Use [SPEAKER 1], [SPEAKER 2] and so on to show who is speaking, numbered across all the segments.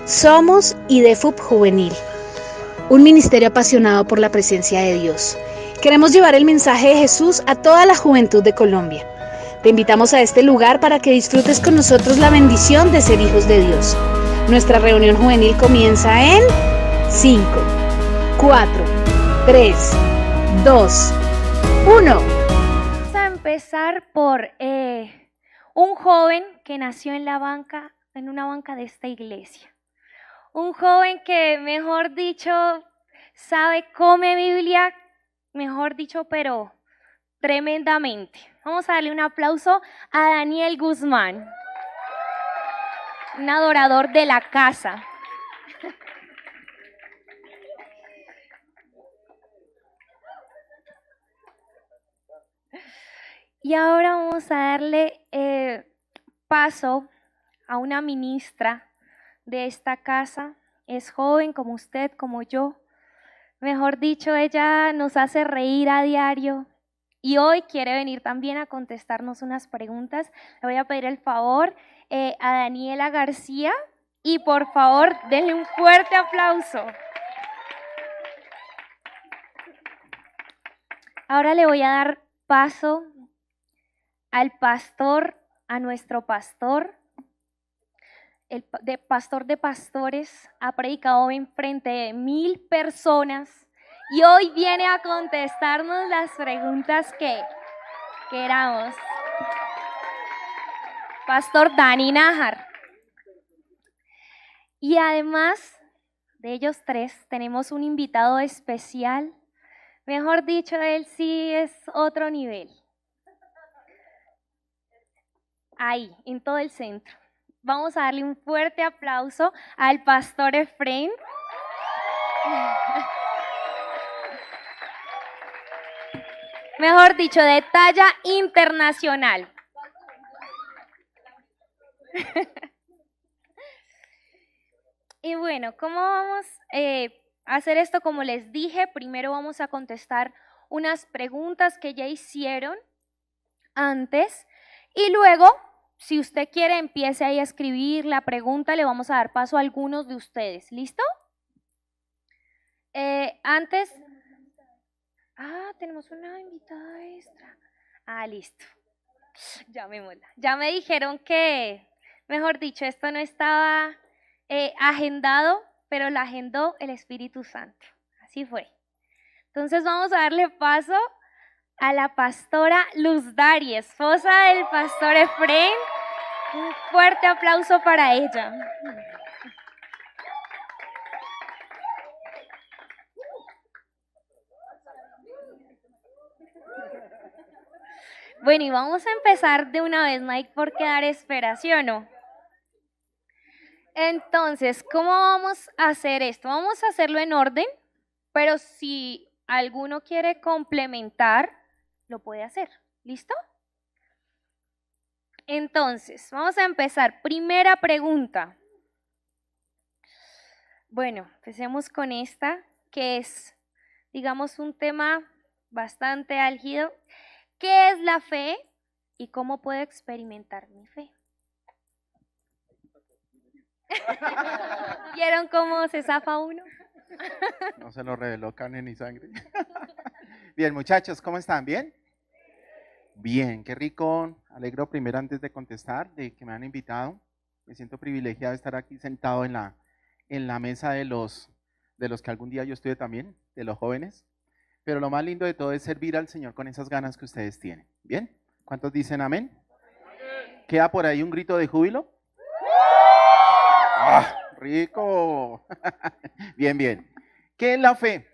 [SPEAKER 1] Somos IDEFUB Juvenil, un ministerio apasionado por la presencia de Dios. Queremos llevar el mensaje de Jesús a toda la juventud de Colombia. Te invitamos a este lugar para que disfrutes con nosotros la bendición de ser hijos de Dios. Nuestra reunión juvenil comienza en 5, 4, 3, 2, 1.
[SPEAKER 2] Vamos a empezar por un joven que nació en una banca de esta iglesia. Un joven que, mejor dicho, come Biblia, mejor dicho, pero tremendamente. Vamos a darle un aplauso a Daniel Guzmán, un adorador de la casa. Y ahora vamos a darle paso a una ministra de esta casa. Es joven como usted, como yo. Mejor dicho, ella nos hace reír a diario y hoy quiere venir también a contestarnos unas preguntas. Le voy a pedir el favor a Daniela García y por favor denle un fuerte aplauso. Ahora le voy a dar paso al pastor, a nuestro pastor. El pastor de pastores ha predicado en frente de 1000 personas y hoy viene a contestarnos las preguntas que queramos. Pastor Dani Nájar. Y además de ellos tres, tenemos un invitado especial. Mejor dicho, él sí es otro nivel. Ahí, en todo el centro. Vamos a darle un fuerte aplauso al pastor Efraín. Mejor dicho, de talla internacional. Y bueno, ¿cómo vamos a hacer esto? Como les dije, primero vamos a contestar unas preguntas que ya hicieron antes y luego, si usted quiere, empiece ahí a escribir la pregunta, le vamos a dar paso a algunos de ustedes. ¿Listo? Tenemos una invitada extra. Listo. Llamémosla. Ya me dijeron que, mejor dicho, esto no estaba agendado, pero la agendó el Espíritu Santo. Así fue. Entonces vamos a darle paso a la pastora Luz Dari, esposa del pastor Efraín. Un fuerte aplauso para ella. Bueno, y vamos a empezar de una vez, no hay por qué dar espera, ¿sí o no? Entonces, ¿cómo vamos a hacer esto? Vamos a hacerlo en orden, pero si alguno quiere complementar, lo puede hacer. ¿Listo? Entonces, vamos a empezar. Primera pregunta. Bueno, empecemos con esta, que es, digamos, un tema bastante álgido. ¿Qué es la fe y cómo puedo experimentar mi fe? ¿Vieron cómo se zafa uno?
[SPEAKER 3] No se lo reveló carne ni sangre. Bien, muchachos, ¿cómo están? ¿Bien? Bien, qué rico. Alegro primero antes de contestar de que me han invitado. Me siento privilegiado de estar aquí sentado en la mesa de los que algún día yo estuve también, de los jóvenes. Pero lo más lindo de todo es servir al Señor con esas ganas que ustedes tienen. ¿Bien? ¿Cuántos dicen amén? ¿Queda por ahí un grito de júbilo? ¡Ah, rico! Bien, bien. ¿Qué es la fe?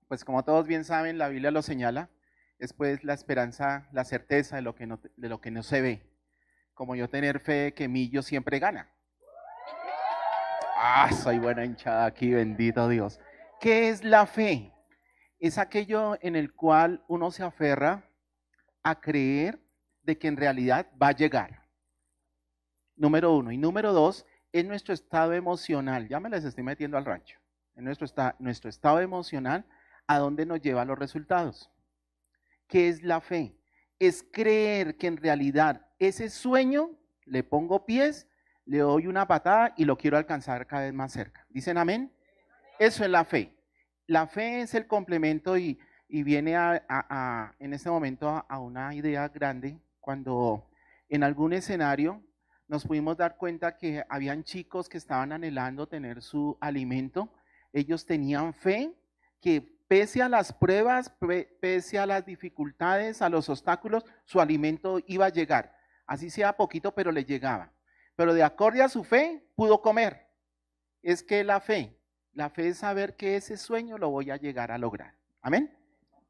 [SPEAKER 3] Pues como todos bien saben, la Biblia lo señala. Es pues la esperanza, la certeza de lo que no se ve. Como yo tener fe que Millo siempre gana. Soy buena hinchada aquí, bendito Dios. ¿Qué es la fe? Es aquello en el cual uno se aferra a creer de que en realidad va a llegar. Número uno. Y número dos, es nuestro estado emocional. Ya me les estoy metiendo al rancho. En nuestro estado emocional, ¿a dónde nos lleva los resultados? ¿Qué es la fe? Es creer que en realidad ese sueño, le pongo pies, le doy una patada y lo quiero alcanzar cada vez más cerca. ¿Dicen amén? Eso es la fe. La fe es el complemento y viene en este momento a una idea grande cuando en algún escenario nos pudimos dar cuenta que habían chicos que estaban anhelando tener su alimento. Ellos tenían fe que pese a las pruebas, pese a las dificultades, a los obstáculos, su alimento iba a llegar. Así sea poquito, pero le llegaba. Pero de acorde a su fe, pudo comer. Es que la fe es saber que ese sueño lo voy a llegar a lograr. Amén.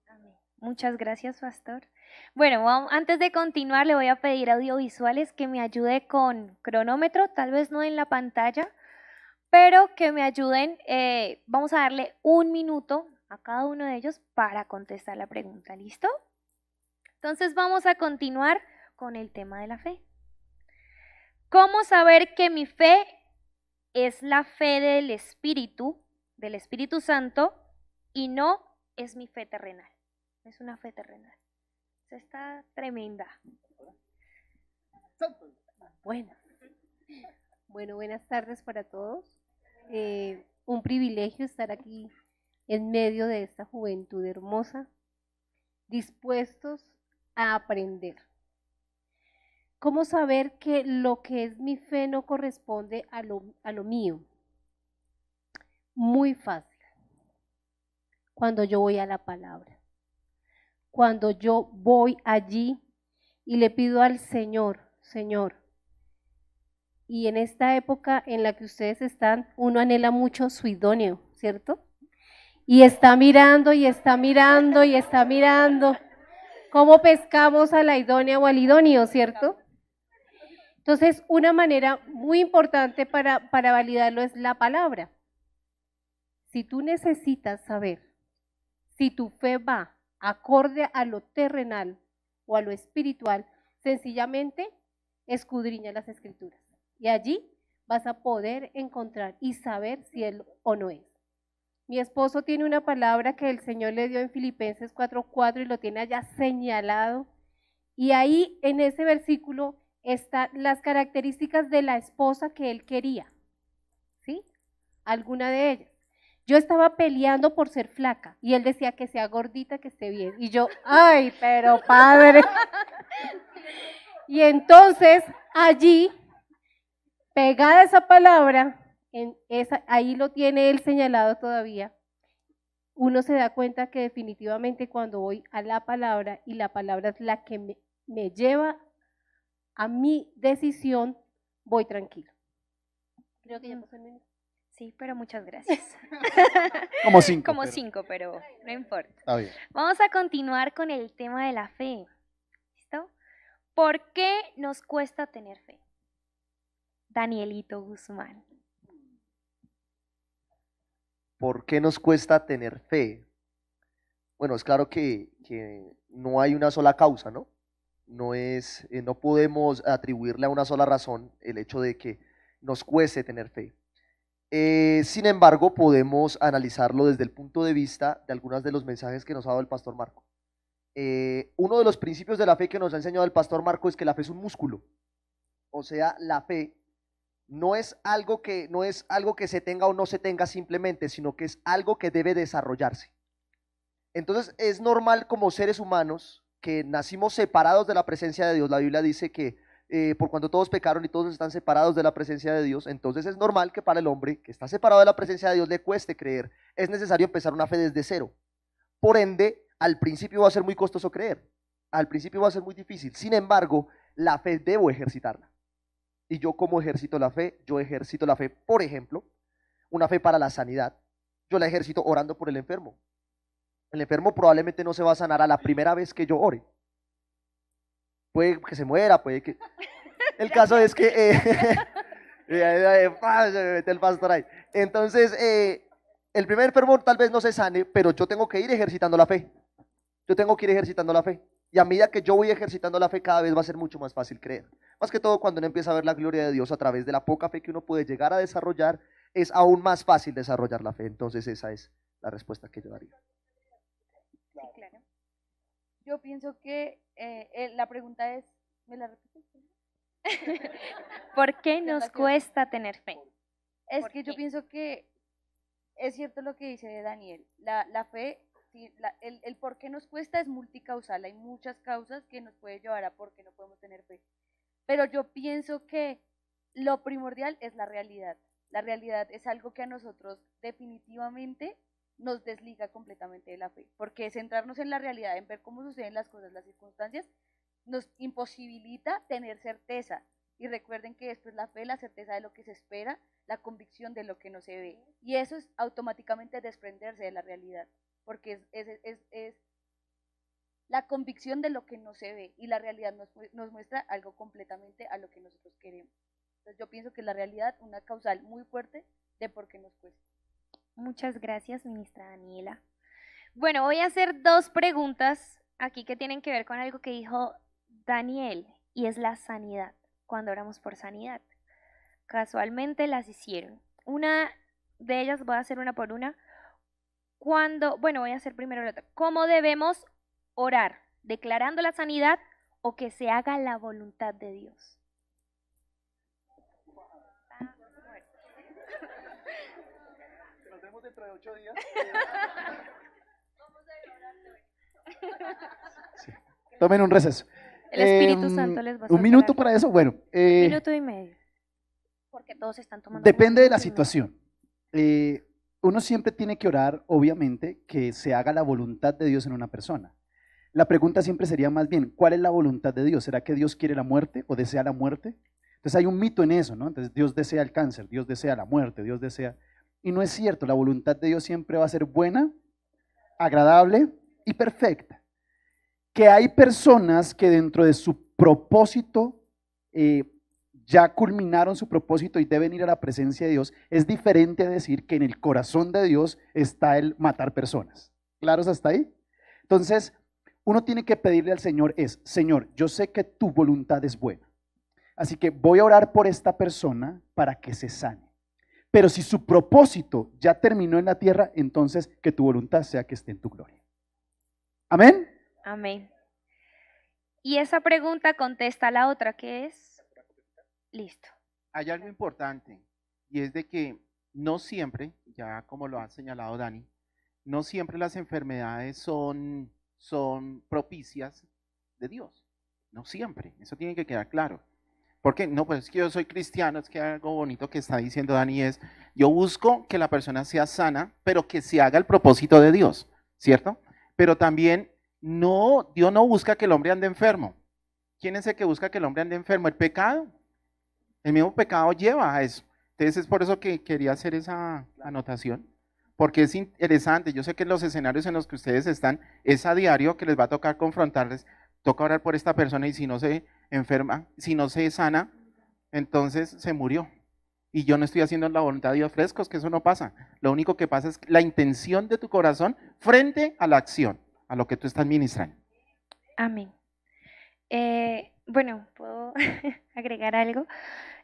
[SPEAKER 2] Amén. Muchas gracias, pastor. Bueno, antes de continuar, le voy a pedir a audiovisuales que me ayude con cronómetro, tal vez no en la pantalla, pero que me ayuden. Vamos a darle 1 minuto a cada uno de ellos para contestar la pregunta. ¿Listo? Entonces vamos a continuar con el tema de la fe. ¿Cómo saber que mi fe es la fe del Espíritu Santo, y no es mi fe terrenal? Es una fe terrenal. Esa está tremenda.
[SPEAKER 4] Bueno, buenas tardes para todos. Un privilegio estar aquí en medio de esta juventud hermosa, dispuestos a aprender. ¿Cómo saber que lo que es mi fe no corresponde a lo mío? Muy fácil. Cuando yo voy a la palabra. Cuando yo voy allí y le pido al Señor, Señor, y en esta época en la que ustedes están, uno anhela mucho su idóneo, ¿cierto? Y está mirando, y está mirando, y está mirando. ¿Cómo pescamos a la idónea o al idóneo, cierto? Entonces, una manera muy importante para validarlo es la palabra. Si tú necesitas saber si tu fe va acorde a lo terrenal o a lo espiritual, sencillamente escudriña las escrituras. Y allí vas a poder encontrar y saber si él o no es. Mi esposo tiene una palabra que el Señor le dio en Filipenses 4:4 y lo tiene allá señalado. Y ahí en ese versículo están las características de la esposa que él quería. ¿Sí? Alguna de ellas. Yo estaba peleando por ser flaca y él decía que sea gordita, que esté bien. Y yo, ay, pero padre. Y entonces allí, pegada esa palabra, ahí lo tiene él señalado todavía, uno se da cuenta que definitivamente cuando voy a la palabra y la palabra es la que me lleva a mi decisión, voy tranquilo. Creo que ya pasó el minuto.
[SPEAKER 2] Sí, pero muchas gracias.
[SPEAKER 3] Como 5.
[SPEAKER 2] Como 5, pero no importa.
[SPEAKER 3] Está bien.
[SPEAKER 2] Vamos a continuar con el tema de la fe. ¿Listo? ¿Por qué nos cuesta tener fe? Danielito Guzmán.
[SPEAKER 5] ¿Por qué nos cuesta tener fe? Bueno, es claro que no hay una sola causa, ¿no? No podemos atribuirle a una sola razón el hecho de que nos cueste tener fe. Sin embargo, podemos analizarlo desde el punto de vista de algunos de los mensajes que nos ha dado el pastor Marco. Uno de los principios de la fe que nos ha enseñado el pastor Marco es que la fe es un músculo. O sea, la fe no es algo que se tenga o no se tenga simplemente, sino que es algo que debe desarrollarse. Entonces es normal como seres humanos que nacimos separados de la presencia de Dios. La Biblia dice que por cuanto todos pecaron y todos están separados de la presencia de Dios, entonces es normal que para el hombre que está separado de la presencia de Dios le cueste creer. Es necesario empezar una fe desde cero. Por ende, al principio va a ser muy costoso creer. Al principio va a ser muy difícil. Sin embargo, la fe debo ejercitarla. Y yo, ¿cómo ejercito la fe? Yo ejercito la fe, por ejemplo, una fe para la sanidad. Yo la ejercito orando por el enfermo. El enfermo probablemente no se va a sanar a la primera vez que yo ore. Puede que se muera, puede que... El caso es que... se me mete el pastor ahí. Entonces, el primer enfermo tal vez no se sane, pero yo tengo que ir ejercitando la fe. Yo tengo que ir ejercitando la fe. Y a medida que yo voy ejercitando la fe, cada vez va a ser mucho más fácil creer. Más que todo cuando uno empieza a ver la gloria de Dios a través de la poca fe que uno puede llegar a desarrollar, es aún más fácil desarrollar la fe. Entonces esa es la respuesta que yo daría.
[SPEAKER 2] Sí, claro.
[SPEAKER 6] Yo pienso que la pregunta es, ¿me la repites?
[SPEAKER 2] ¿Por qué nos cuesta tener fe?
[SPEAKER 6] Es
[SPEAKER 2] ¿Por
[SPEAKER 6] que yo
[SPEAKER 2] qué?
[SPEAKER 6] pienso que es cierto lo que dice Daniel. La fe, sí, el por qué nos cuesta es multicausal. Hay muchas causas que nos pueden llevar a por qué no podemos tener fe. Pero yo pienso que lo primordial es la realidad. La realidad es algo que a nosotros definitivamente nos desliga completamente de la fe. Porque centrarnos en la realidad, en ver cómo suceden las cosas, las circunstancias, nos imposibilita tener certeza. Y recuerden que esto es la fe, la certeza de lo que se espera, la convicción de lo que no se ve. Y eso es automáticamente desprenderse de la realidad, porque es la convicción de lo que no se ve, y la realidad nos muestra algo completamente a lo que nosotros queremos. Entonces yo pienso que la realidad una causal muy fuerte de por qué nos cuesta.
[SPEAKER 2] Muchas gracias, ministra Daniela. Bueno, voy a hacer 2 preguntas aquí que tienen que ver con algo que dijo Daniel, y es la sanidad, cuando oramos por sanidad. Casualmente las hicieron. Una de ellas, voy a hacer una por una. Voy a hacer primero la otra. ¿Cómo debemos orar? ¿Declarando la sanidad o que se haga la voluntad de Dios?
[SPEAKER 5] Nos vemos dentro de 8 días. Sí. Tomen un receso.
[SPEAKER 2] El Espíritu Santo les va a
[SPEAKER 5] Un minuto
[SPEAKER 2] soltar
[SPEAKER 5] para eso. Bueno,
[SPEAKER 2] 1,5 minutos. Porque todos están tomando.
[SPEAKER 5] depende de la
[SPEAKER 2] 1 minuto.
[SPEAKER 5] situación. Uno siempre tiene que orar, obviamente, que se haga la voluntad de Dios en una persona. La pregunta siempre sería más bien, ¿cuál es la voluntad de Dios? ¿Será que Dios quiere la muerte o desea la muerte? Entonces hay un mito en eso, ¿no? Entonces Dios desea el cáncer, Dios desea la muerte, Dios desea... Y no es cierto, la voluntad de Dios siempre va a ser buena, agradable y perfecta. Que hay personas que dentro de su propósito ya culminaron su propósito y deben ir a la presencia de Dios, es diferente a decir que en el corazón de Dios está el matar personas. ¿Claros hasta ahí? Entonces, uno tiene que pedirle al Señor Señor, yo sé que tu voluntad es buena, así que voy a orar por esta persona para que se sane. Pero si su propósito ya terminó en la tierra, entonces que tu voluntad sea que esté en tu gloria. Amén.
[SPEAKER 2] Amén. Y esa pregunta contesta la otra, que es... Listo.
[SPEAKER 3] Hay algo importante, y es de que no siempre, ya como lo ha señalado Dani, no siempre las enfermedades son propicias de Dios. No siempre, eso tiene que quedar claro. ¿Por qué? No, pues es que yo soy cristiano, es que algo bonito que está diciendo Dani es, yo busco que la persona sea sana, pero que se haga el propósito de Dios, ¿cierto? Pero también Dios no busca que el hombre ande enfermo. ¿Quién es el que busca que el hombre ande enfermo? El pecado. El mismo pecado lleva a eso. Entonces es por eso que quería hacer esa anotación, porque es interesante. Yo sé que en los escenarios en los que ustedes están, es a diario que les va a tocar confrontarles, toca orar por esta persona y si no se enferma, si no se sana, entonces se murió. Y yo no estoy haciendo la voluntad de Dios, frescos, que eso no pasa. Lo único que pasa es la intención de tu corazón frente a la acción, a lo que tú estás ministrando.
[SPEAKER 2] Amén. Bueno, ¿puedo agregar algo?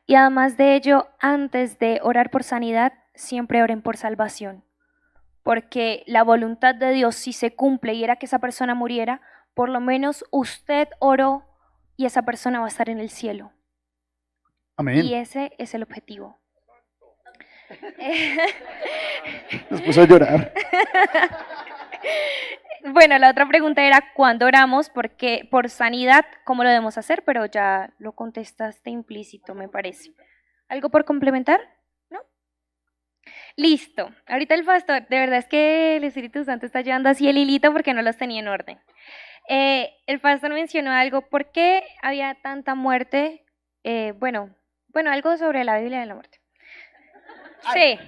[SPEAKER 2] Y además de ello, antes de orar por sanidad, siempre oren por salvación. Porque la voluntad de Dios, si se cumple y era que esa persona muriera, por lo menos usted oró y esa persona va a estar en el cielo.
[SPEAKER 5] Amén.
[SPEAKER 2] Y ese es el objetivo.
[SPEAKER 5] Nos puso a llorar.
[SPEAKER 2] Bueno, la otra pregunta era ¿cuándo oramos? Porque por sanidad, ¿cómo lo debemos hacer? Pero ya lo contestaste implícito, me parece. ¿Algo por complementar? ¿No? Listo. Ahorita el pastor, de verdad es que el Espíritu Santo está llevando así el hilito porque no los tenía en orden. El pastor mencionó algo, ¿por qué había tanta muerte? Bueno, algo sobre la Biblia de la muerte. Sí.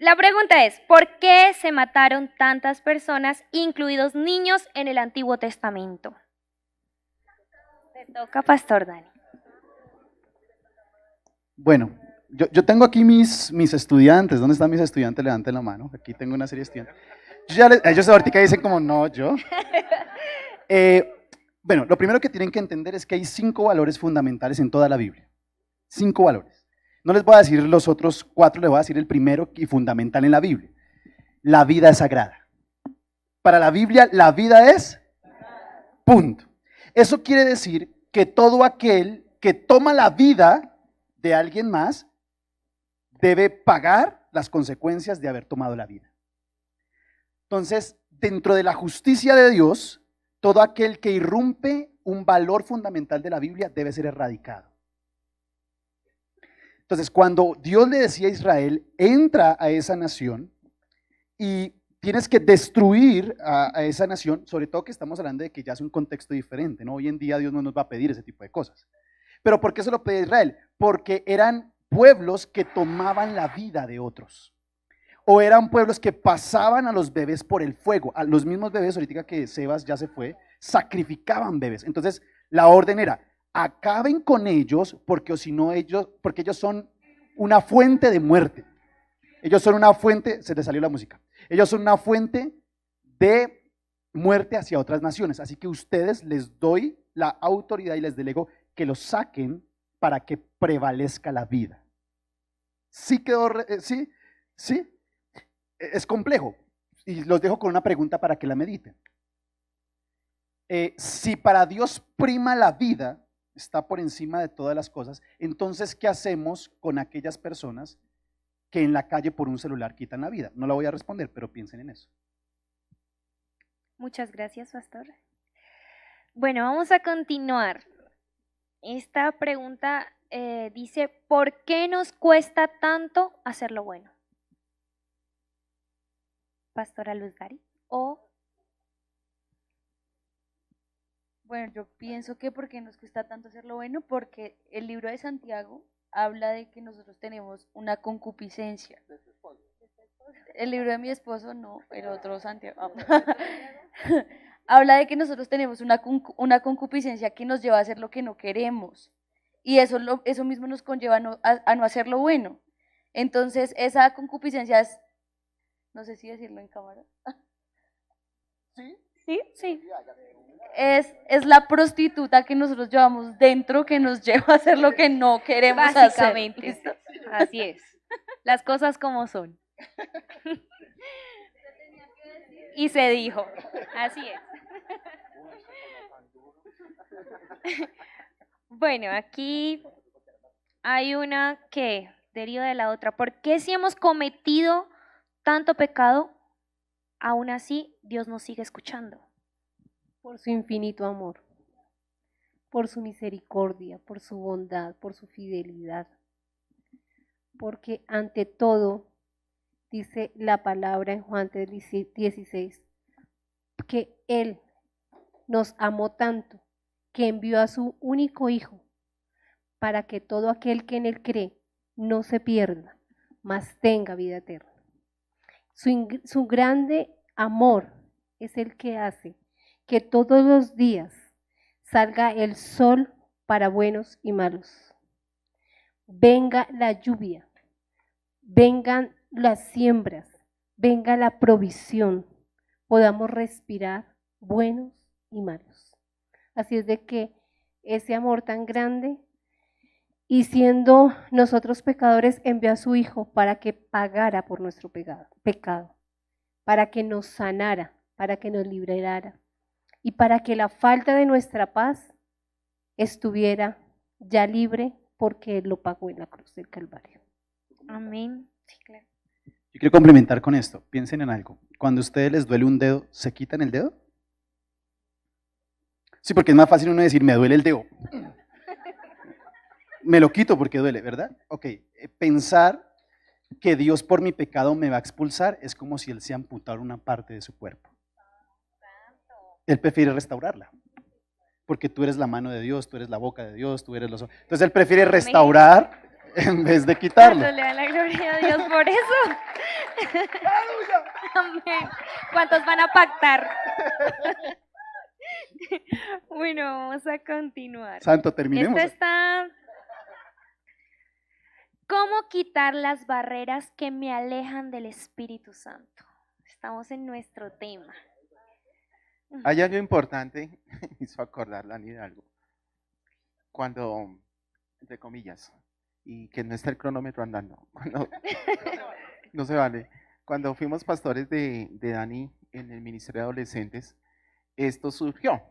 [SPEAKER 2] La pregunta es, ¿por qué se mataron tantas personas, incluidos niños, en el Antiguo Testamento? Te toca, Pastor Dani.
[SPEAKER 5] Bueno, yo tengo aquí mis estudiantes. ¿Dónde están mis estudiantes? Levanten la mano. Aquí tengo una serie de estudiantes. Ellos ahorita dicen como, no, yo. Bueno, lo primero que tienen que entender es que hay 5 valores fundamentales en toda la Biblia. 5 valores. No les voy a decir los otros 4, les voy a decir el primero y fundamental en la Biblia. La vida es sagrada. Para la Biblia, la vida es punto. Eso quiere decir que todo aquel
[SPEAKER 7] que toma la vida de alguien más debe pagar las consecuencias de haber tomado la vida. Entonces, dentro de la justicia de Dios, todo aquel que irrumpe un valor fundamental de la Biblia debe ser erradicado. Entonces, cuando Dios le decía a Israel, entra a esa nación y tienes que destruir a esa nación, sobre todo que estamos hablando de que ya es un contexto diferente, ¿no? Hoy en día Dios no nos va a pedir ese tipo de cosas. ¿Pero por qué se lo pedía a Israel? Porque eran pueblos que tomaban la vida de otros. O eran pueblos que pasaban a los bebés por el fuego. A los mismos bebés, ahorita que Sebas ya se fue, sacrificaban bebés. Entonces, la orden era, acaben con ellos, porque ellos son una fuente de muerte. Ellos son una fuente, se les salió la música. Ellos son una fuente de muerte hacia otras naciones. Así que ustedes les doy la autoridad y les delego que los saquen para que prevalezca la vida. ¿Sí quedó? ¿Sí? ¿Sí? Es complejo. Y los dejo con una pregunta para que la mediten. Si para Dios prima la vida, está por encima de todas las cosas, entonces, ¿qué hacemos con aquellas personas que en la calle por un celular quitan la vida? No la voy a responder, pero piensen en eso.
[SPEAKER 2] Muchas gracias, pastor. Bueno, vamos a continuar. Esta pregunta dice, ¿por qué nos cuesta tanto hacer lo bueno? Pastora Luz Gary.
[SPEAKER 6] Bueno, yo pienso que porque nos cuesta tanto hacer lo bueno, porque el libro de Santiago habla de que nosotros tenemos una concupiscencia. El libro de mi esposo no, el otro Santiago. Habla de que nosotros tenemos una concupiscencia que nos lleva a hacer lo que no queremos. Y eso mismo nos conlleva a no hacer lo bueno. Entonces, esa concupiscencia es, no sé si decirlo en cámara.
[SPEAKER 7] ¿Sí?
[SPEAKER 2] ¿Sí? Sí.
[SPEAKER 6] Es la prostituta que nosotros llevamos dentro que nos lleva a hacer lo que no queremos
[SPEAKER 2] Básicamente.
[SPEAKER 6] hacer. ¿Listo?
[SPEAKER 2] Así es. Las cosas como son. Y se dijo. Así es. Bueno, aquí hay una que deriva de la otra. ¿Por qué si hemos cometido tanto pecado, aún así Dios nos sigue escuchando?
[SPEAKER 4] Por su infinito amor, por su misericordia, por su bondad, por su fidelidad. Porque ante todo, dice la palabra en Juan 3:16, que Él nos amó tanto que envió a su único Hijo para que todo aquel que en Él cree no se pierda, mas tenga vida eterna. Su grande amor es el que hace que todos los días salga el sol para buenos y malos. Venga la lluvia, vengan las siembras, venga la provisión, podamos respirar buenos y malos. Así es de que ese amor tan grande, y siendo nosotros pecadores, envió a su Hijo para que pagara por nuestro pecado, para que nos sanara, para que nos liberara y para que la falta de nuestra paz estuviera ya libre porque Él lo pagó en la cruz del Calvario.
[SPEAKER 2] Amén. Sí, claro.
[SPEAKER 7] Yo quiero complementar con esto. Piensen en algo. Cuando a ustedes les duele un dedo, ¿se quitan el dedo? Sí, porque es más fácil uno decir, me duele el dedo. Me lo quito porque duele, ¿verdad? Ok, pensar que Dios por mi pecado me va a expulsar es como si Él se amputara una parte de su cuerpo. Él prefiere restaurarla, porque tú eres la mano de Dios, tú eres la boca de Dios, tú eres los ojos. Entonces Él prefiere restaurar en vez de quitarlo.
[SPEAKER 2] ¿Cuánto le da la gloria a Dios por eso? Amén. ¿Cuántos van a pactar? Bueno, vamos a continuar.
[SPEAKER 7] Santo, terminemos.
[SPEAKER 2] Esta está... ¿Cómo quitar las barreras que me alejan del Espíritu Santo? Estamos en nuestro tema.
[SPEAKER 3] Hay algo importante, me hizo acordar Lani de algo. Cuando, entre comillas, y que no está el cronómetro andando, no se vale. Cuando fuimos pastores de Dani en el Ministerio de Adolescentes, esto surgió.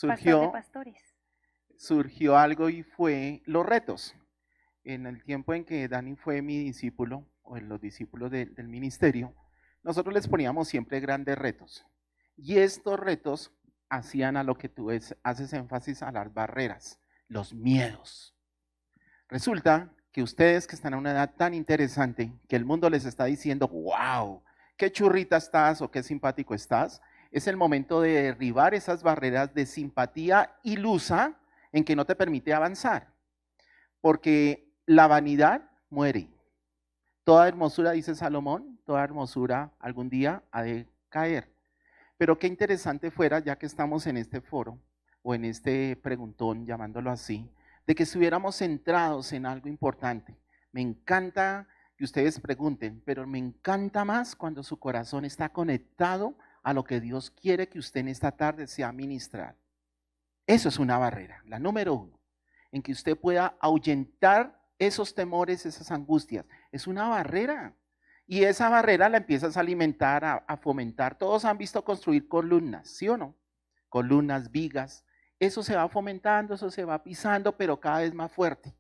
[SPEAKER 2] Pastor de pastores.
[SPEAKER 3] surgió algo y fue los retos. En el tiempo en que Dani fue mi discípulo, o en los discípulos del ministerio, nosotros les poníamos siempre grandes retos. Y estos retos hacían a lo que tú haces énfasis, a las barreras, los miedos. Resulta que ustedes que están a una edad tan interesante, que el mundo les está diciendo, wow, qué churrita estás o qué simpático estás, es el momento de derribar esas barreras de simpatía ilusa en que no te permite avanzar. Porque la vanidad muere. Toda hermosura, dice Salomón, toda hermosura algún día ha de caer. Pero qué interesante fuera, ya que estamos en este foro, o en este preguntón, llamándolo así, de que estuviéramos centrados en algo importante. Me encanta que ustedes pregunten, pero me encanta más cuando su corazón está conectado a lo que Dios quiere que usted en esta tarde sea ministrar. Eso es una barrera, la número 1, en que usted pueda ahuyentar esos temores, esas angustias. Es una barrera. Y esa barrera la empiezas a alimentar, a fomentar. Todos han visto construir columnas, ¿sí o no? Columnas, vigas. Eso se va fomentando, eso se va pisando, pero cada vez más fuerte.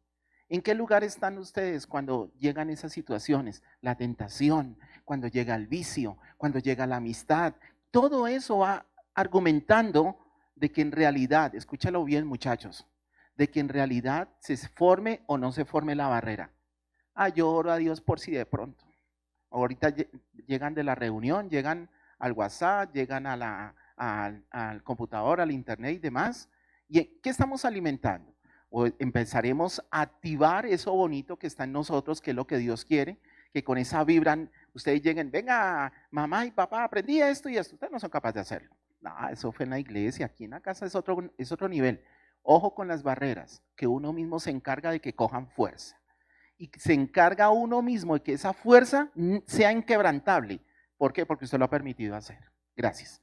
[SPEAKER 3] ¿En qué lugar están ustedes cuando llegan esas situaciones? La tentación, cuando llega el vicio, cuando llega la amistad. Todo eso va argumentando de que en realidad, escúchalo bien muchachos, de que en realidad se forme o no se forme la barrera. Yo oro a Dios por si de pronto. Ahorita llegan de la reunión, llegan al WhatsApp, llegan al computador, al internet y demás. ¿Y qué estamos alimentando? O empezaremos a activar eso bonito que está en nosotros, que es lo que Dios quiere, que con esa vibran, ustedes lleguen, venga, mamá y papá, aprendí esto y esto. Ustedes no son capaces de hacerlo. No, eso fue en la iglesia, aquí en la casa es otro nivel. Ojo con las barreras, que uno mismo se encarga de que cojan fuerza. Y se encarga uno mismo de que esa fuerza sea inquebrantable. ¿Por qué? Porque usted lo ha permitido hacer. Gracias.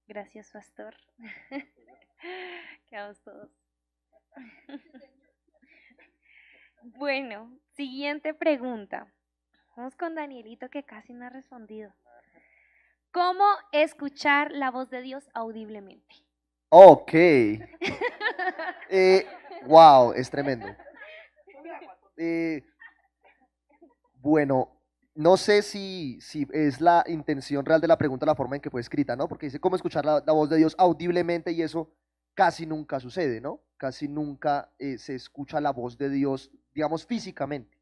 [SPEAKER 2] Gracias, pastor. Quedamos todos. Bueno, siguiente pregunta. Vamos con Danielito, que casi no ha respondido. ¿Cómo escuchar la voz de Dios audiblemente?
[SPEAKER 5] Ok. Wow, es tremendo. Bueno, no sé si es la intención real de la pregunta la forma en que fue escrita, ¿no? Porque dice cómo escuchar la voz de Dios audiblemente y eso casi nunca sucede, ¿no? Casi nunca se escucha la voz de Dios, digamos, físicamente.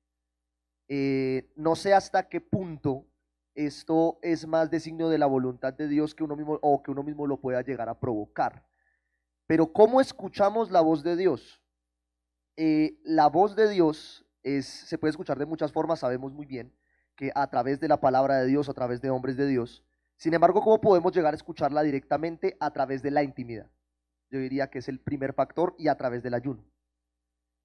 [SPEAKER 5] No sé hasta qué punto esto es más designio de la voluntad de Dios que uno mismo o que uno mismo lo pueda llegar a provocar. Pero ¿cómo escuchamos la voz de Dios? La voz de Dios se puede escuchar de muchas formas, sabemos muy bien que a través de la palabra de Dios, a través de hombres de Dios. Sin embargo, ¿cómo podemos llegar a escucharla directamente? A través de la intimidad. Yo diría que es el primer factor, y a través del ayuno.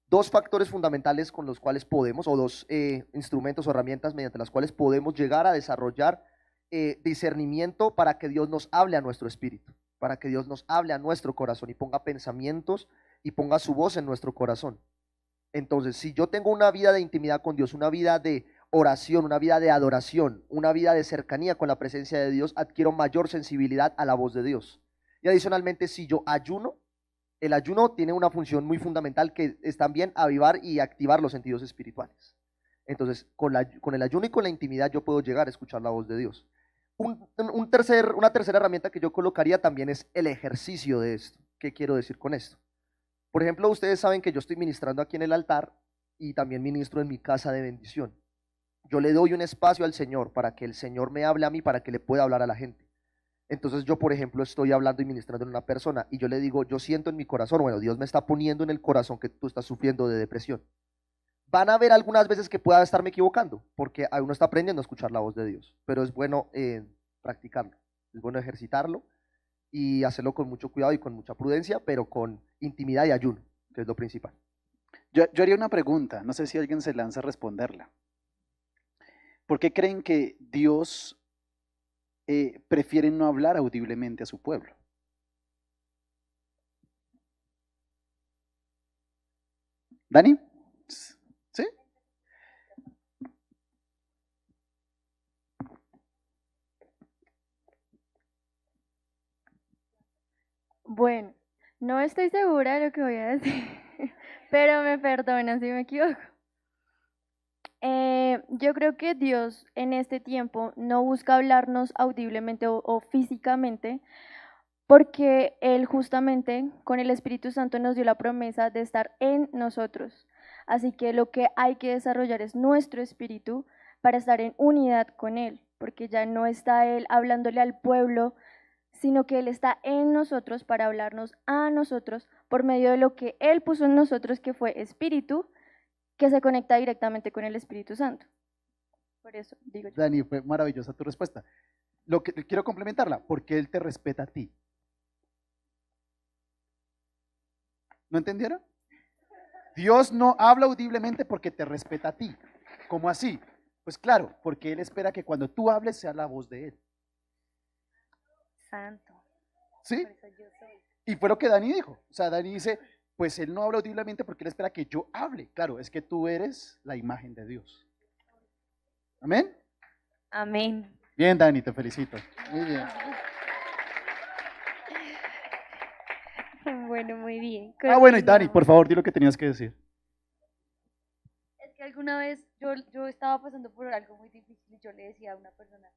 [SPEAKER 5] Dos factores fundamentales con los cuales podemos, o dos instrumentos o herramientas mediante las cuales podemos llegar a desarrollar discernimiento para que Dios nos hable a nuestro espíritu, para que Dios nos hable a nuestro corazón y ponga pensamientos y ponga su voz en nuestro corazón. Entonces, si yo tengo una vida de intimidad con Dios, una vida de oración, una vida de adoración, una vida de cercanía con la presencia de Dios, adquiero mayor sensibilidad a la voz de Dios. Y adicionalmente, si yo ayuno, el ayuno tiene una función muy fundamental, que es también avivar y activar los sentidos espirituales. Entonces, con el ayuno y con la intimidad yo puedo llegar a escuchar la voz de Dios. Una tercera herramienta que yo colocaría también es el ejercicio de esto. ¿Qué quiero decir con esto? Por ejemplo, ustedes saben que yo estoy ministrando aquí en el altar y también ministro en mi casa de bendición. Yo le doy un espacio al Señor para que el Señor me hable a mí, para que le pueda hablar a la gente. Entonces yo, por ejemplo, estoy hablando y ministrando en una persona y yo le digo, yo siento en mi corazón, bueno, Dios me está poniendo en el corazón que tú estás sufriendo de depresión. Van a haber algunas veces que pueda estarme equivocando, porque uno está aprendiendo a escuchar la voz de Dios, pero es bueno practicarlo, es bueno ejercitarlo y hacerlo con mucho cuidado y con mucha prudencia, pero con intimidad y ayuno, que es lo principal.
[SPEAKER 7] Yo haría una pregunta, no sé si alguien se lanza a responderla. ¿Por qué creen que Dios prefiere no hablar audiblemente a su pueblo? ¿Dani? ¿Sí?
[SPEAKER 8] Bueno, No estoy segura de lo que voy a decir, pero me perdonan si me equivoco. Yo creo que Dios en este tiempo no busca hablarnos audiblemente o físicamente, porque Él justamente con el Espíritu Santo nos dio la promesa de estar en nosotros. Así que lo que hay que desarrollar es nuestro espíritu para estar en unidad con Él, porque ya no está Él hablándole al pueblo, sino que Él está en nosotros para hablarnos a nosotros por medio de lo que Él puso en nosotros, que fue espíritu, que se conecta directamente con el Espíritu Santo. Por eso digo yo.
[SPEAKER 7] Dani, fue maravillosa tu respuesta. Lo que quiero complementarla, porque Él te respeta a ti. ¿No entendieron? Dios no habla audiblemente porque te respeta a ti. ¿Cómo así? Pues claro, porque Él espera que cuando tú hables sea la voz de Él.
[SPEAKER 2] Santo.
[SPEAKER 7] ¿Sí?
[SPEAKER 2] Por eso yo soy.
[SPEAKER 7] Y fue lo que Dani dijo. O sea, Dani dice, pues Él no habla audiblemente porque Él espera que yo hable. Claro, es que tú eres la imagen de Dios. ¿Amén?
[SPEAKER 2] Amén.
[SPEAKER 7] Bien, Dani, te felicito. Muy bien.
[SPEAKER 2] Bueno, muy bien.
[SPEAKER 7] Bueno, y Dani,
[SPEAKER 2] Continuamos.
[SPEAKER 7] por favor, di lo que tenías que decir.
[SPEAKER 6] Es que alguna vez yo estaba pasando por algo muy difícil y yo le decía a una persona,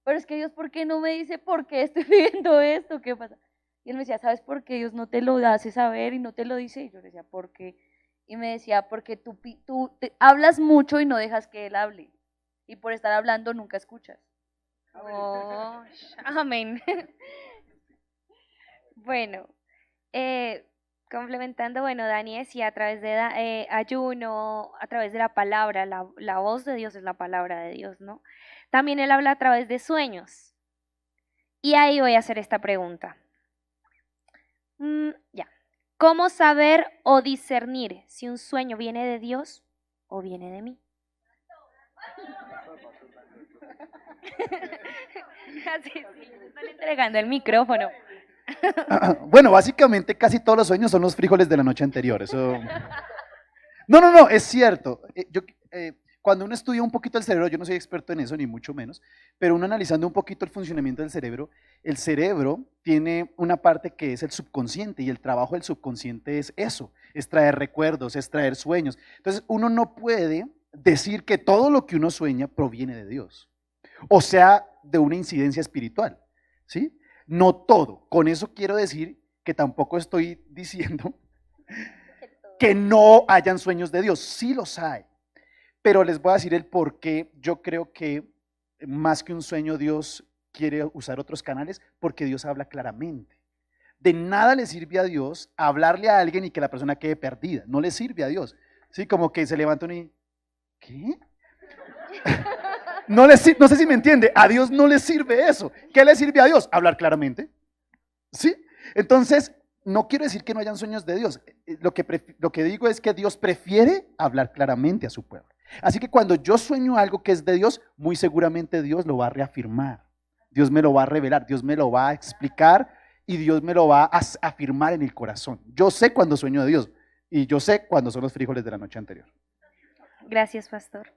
[SPEAKER 6] pero es que Dios, ¿por qué no me dice por qué estoy viviendo esto? ¿Qué pasa? Y él me decía, ¿sabes por qué Dios no te lo hace saber y no te lo dice? Y yo le decía, ¿por qué? Y me decía, porque tú hablas mucho y no dejas que Él hable. Y por estar hablando nunca escuchas.
[SPEAKER 2] Oh, amén. Bueno, complementando, bueno, Dani decía a través de ayuno, a través de la palabra, la voz de Dios es la palabra de Dios, ¿no? También él habla a través de sueños. Y ahí voy a hacer esta pregunta. Ya. ¿Cómo saber o discernir si un sueño viene de Dios o viene de mí? Así, sí, me están entregando el micrófono.
[SPEAKER 7] Bueno, básicamente casi todos los sueños son los frijoles de la noche anterior. Eso. No, es cierto. Cuando uno estudia un poquito el cerebro, yo no soy experto en eso, ni mucho menos, pero uno analizando un poquito el funcionamiento del cerebro, el cerebro tiene una parte que es el subconsciente, y el trabajo del subconsciente es eso, es traer recuerdos, es traer sueños. Entonces, uno no puede decir que todo lo que uno sueña proviene de Dios, o sea, de una incidencia espiritual, ¿sí? No todo. Con eso quiero decir que tampoco estoy diciendo que no hayan sueños de Dios, sí los hay. Pero les voy a decir el por qué yo creo que más que un sueño Dios quiere usar otros canales, porque Dios habla claramente. De nada le sirve a Dios hablarle a alguien y que la persona quede perdida, no le sirve a Dios. ¿Sí? Como que se levanta uno y, ¿qué? No sé si me entiende, a Dios no le sirve eso. ¿Qué le sirve a Dios? Hablar claramente. ¿Sí? Entonces, no quiero decir que no hayan sueños de Dios. Lo que digo es que Dios prefiere hablar claramente a su pueblo. Así que cuando yo sueño algo que es de Dios, muy seguramente Dios lo va a reafirmar. Dios me lo va a revelar, Dios me lo va a explicar y Dios me lo va a afirmar en el corazón. Yo sé cuando sueño de Dios y yo sé cuando son los frijoles de la noche anterior.
[SPEAKER 2] Gracias, pastor.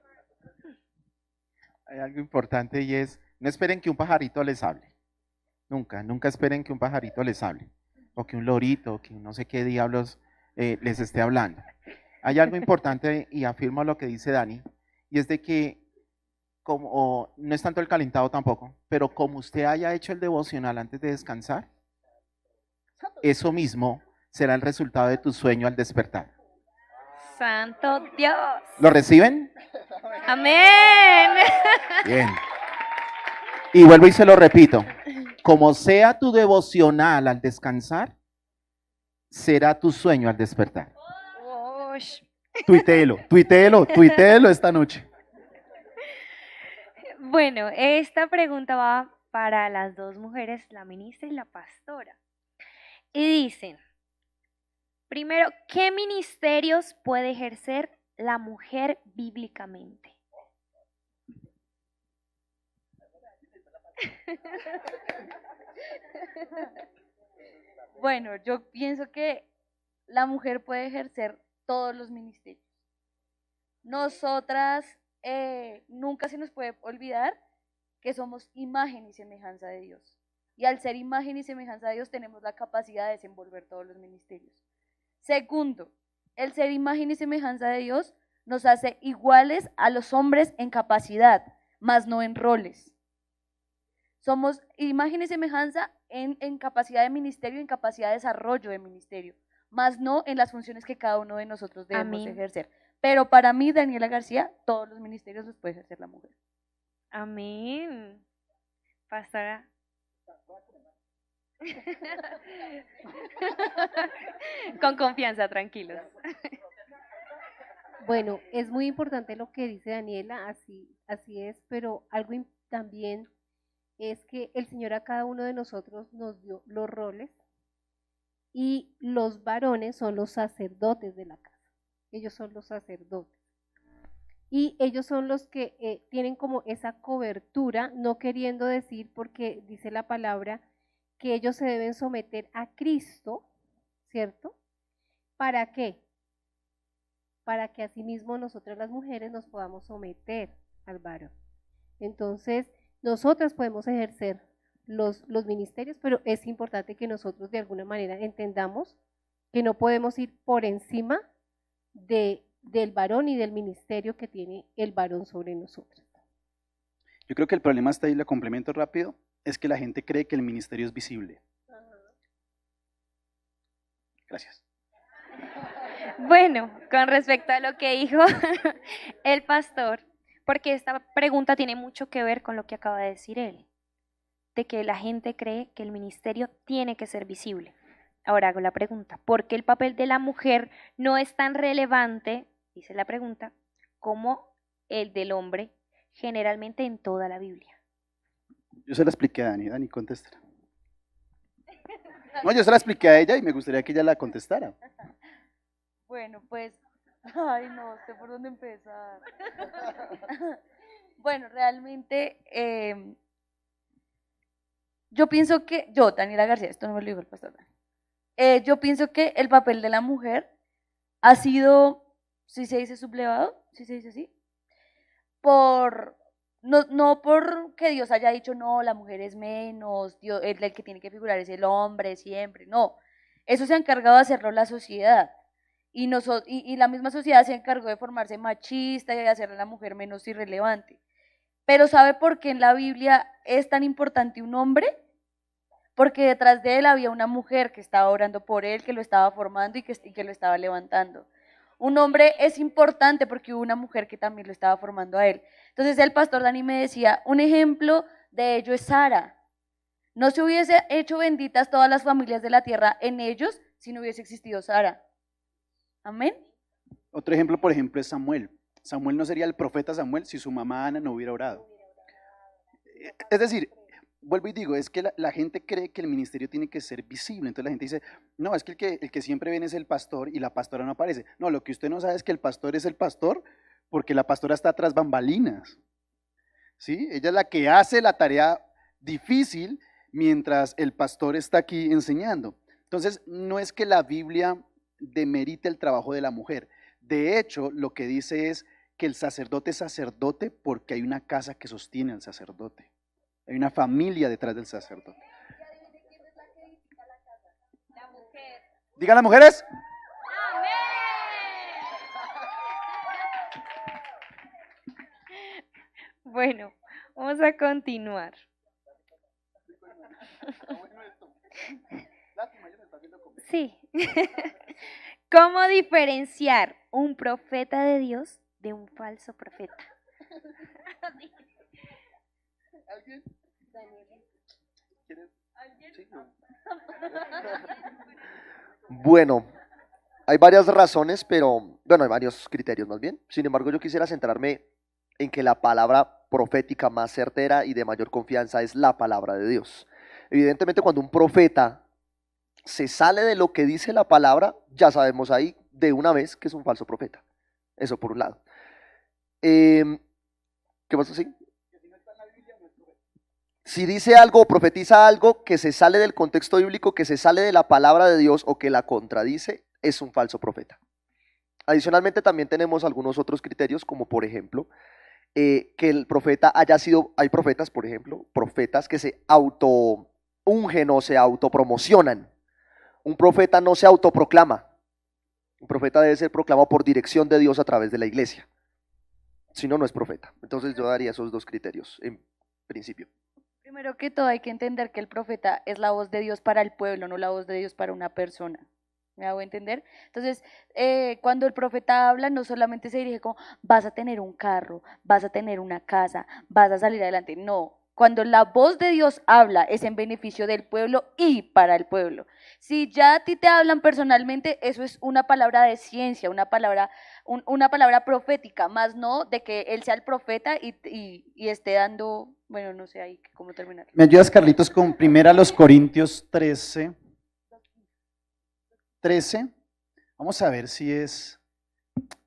[SPEAKER 3] Hay algo importante y es, no esperen que un pajarito les hable. Nunca esperen que un pajarito les hable. O que un lorito, o que no sé qué diablos les esté hablando. Hay algo importante y afirmo lo que dice Dani, y es de que como no es tanto el calentado tampoco, pero como usted haya hecho el devocional antes de descansar, eso mismo será el resultado de tu sueño al despertar.
[SPEAKER 2] Santo Dios.
[SPEAKER 3] ¿Lo reciben?
[SPEAKER 2] Amén.
[SPEAKER 3] Bien. Y vuelvo y se lo repito. Como sea tu devocional al descansar, será tu sueño al despertar.
[SPEAKER 2] Ush.
[SPEAKER 7] Tuiteelo esta noche.
[SPEAKER 2] Bueno, esta pregunta va para las dos mujeres, la ministra y la pastora. Y dicen, primero, ¿qué ministerios puede ejercer la mujer bíblicamente?
[SPEAKER 6] Bueno, yo pienso que la mujer puede ejercer todos los ministerios. Nosotras nunca se nos puede olvidar que somos imagen y semejanza de Dios. Y al ser imagen y semejanza de Dios tenemos la capacidad de desenvolver todos los ministerios. Segundo, el ser imagen y semejanza de Dios nos hace iguales a los hombres en capacidad, mas no en roles. Somos imagen y semejanza en capacidad de ministerio, en capacidad de desarrollo de ministerio, más no en las funciones que cada uno de nosotros debemos
[SPEAKER 2] Amén.
[SPEAKER 6] ejercer. Pero para mí, Daniela García, todos los ministerios los puede ejercer la mujer.
[SPEAKER 2] Amén. Pastora. Con confianza, tranquilos.
[SPEAKER 4] Bueno, es muy importante lo que dice Daniela, así es, pero algo también es que el Señor a cada uno de nosotros nos dio los roles y los varones son los sacerdotes de la casa. Ellos son los sacerdotes. Y ellos son los que tienen como esa cobertura, no queriendo decir, porque dice la palabra, que ellos se deben someter a Cristo, ¿cierto? ¿Para qué? Para que asimismo nosotras las mujeres nos podamos someter al varón. Entonces, nosotras podemos ejercer los ministerios, pero es importante que nosotros de alguna manera entendamos que no podemos ir por encima del varón y del ministerio que tiene el varón sobre nosotros.
[SPEAKER 7] Yo creo que el problema está ahí, lo complemento rápido, es que la gente cree que el ministerio es visible. Gracias.
[SPEAKER 2] Bueno, con respecto a lo que dijo el pastor, porque esta pregunta tiene mucho que ver con lo que acaba de decir él, de que la gente cree que el ministerio tiene que ser visible. Ahora hago la pregunta, ¿por qué el papel de la mujer no es tan relevante, dice la pregunta, como el del hombre generalmente en toda la Biblia?
[SPEAKER 7] Yo se la expliqué a Dani, Dani, contesta. No, yo se la expliqué a ella y me gustaría que ella la contestara.
[SPEAKER 6] Bueno, pues, ay no sé por dónde empezar. Bueno, realmente yo pienso que, Daniela García, esto no me lo dijo el pastor Dani. Yo pienso que el papel de la mujer ha sido, si se dice sublevado, si se dice así, no porque Dios haya dicho, no, la mujer es menos, Dios, el que tiene que figurar es el hombre siempre, no. Eso se ha encargado de hacerlo la sociedad. Y la misma sociedad se encargó de formarse machista y de hacer a la mujer menos irrelevante. Pero ¿sabe por qué en la Biblia es tan importante un hombre? Porque detrás de él había una mujer que estaba orando por él, que lo estaba formando y que lo estaba levantando. Un hombre es importante porque hubo una mujer que también lo estaba formando a él. Entonces el pastor Dani me decía, un ejemplo de ello es Sara. No se hubiese hecho benditas todas las familias de la tierra en ellos si no hubiese existido Sara. Amén.
[SPEAKER 7] Otro ejemplo, por ejemplo, es Samuel. Samuel no sería el profeta Samuel si su mamá Ana no hubiera orado. Es decir, vuelvo y digo, es que la gente cree que el ministerio tiene que ser visible. Entonces la gente dice, no, es que el que siempre viene es el pastor y la pastora no aparece. No, lo que usted no sabe es que el pastor es el pastor porque la pastora está tras bambalinas. ¿Sí? Ella es la que hace la tarea difícil mientras el pastor está aquí enseñando. Entonces, no es que la Biblia demerite el trabajo de la mujer. De hecho, lo que dice es que el sacerdote es sacerdote porque hay una casa que sostiene al sacerdote. Hay una familia detrás del sacerdote.
[SPEAKER 2] La mujer.
[SPEAKER 7] Digan las mujeres.
[SPEAKER 2] Bueno, vamos a continuar. Sí. ¿Cómo diferenciar un profeta de Dios de un falso profeta?
[SPEAKER 7] ¿Alguien? ¿Quieres? Sí, no.
[SPEAKER 5] Bueno, hay varias razones, pero bueno, hay varios criterios más bien. Sin embargo, yo quisiera centrarme en que la palabra profética más certera y de mayor confianza es la palabra de Dios. Evidentemente, cuando un profeta se sale de lo que dice la palabra, ya sabemos ahí de una vez que es un falso profeta. Eso por un lado. ¿Qué más así? Si dice algo o profetiza algo que se sale del contexto bíblico, que se sale de la palabra de Dios o que la contradice, es un falso profeta. Adicionalmente también tenemos algunos otros criterios, como por ejemplo, que el profeta haya sido, hay profetas, por ejemplo, profetas que se ungen o se autopromocionan. Un profeta no se autoproclama. Un profeta debe ser proclamado por dirección de Dios a través de la iglesia. Si no, no es profeta. Entonces yo daría esos dos criterios en principio.
[SPEAKER 6] Primero que todo hay que entender que el profeta es la voz de Dios para el pueblo, no la voz de Dios para una persona. ¿Me hago entender? Entonces, cuando el profeta habla, no solamente se dirige como, vas a tener un carro, vas a tener una casa, vas a salir adelante. No, cuando la voz de Dios habla es en beneficio del pueblo y para el pueblo. Si ya a ti te hablan personalmente, eso es una palabra de ciencia, una palabra profética, más no de que él sea el profeta y esté dando, bueno, no sé ahí cómo terminar.
[SPEAKER 7] ¿Me ayudas, Carlitos, con 1 Corintios 13? 13, vamos a ver si es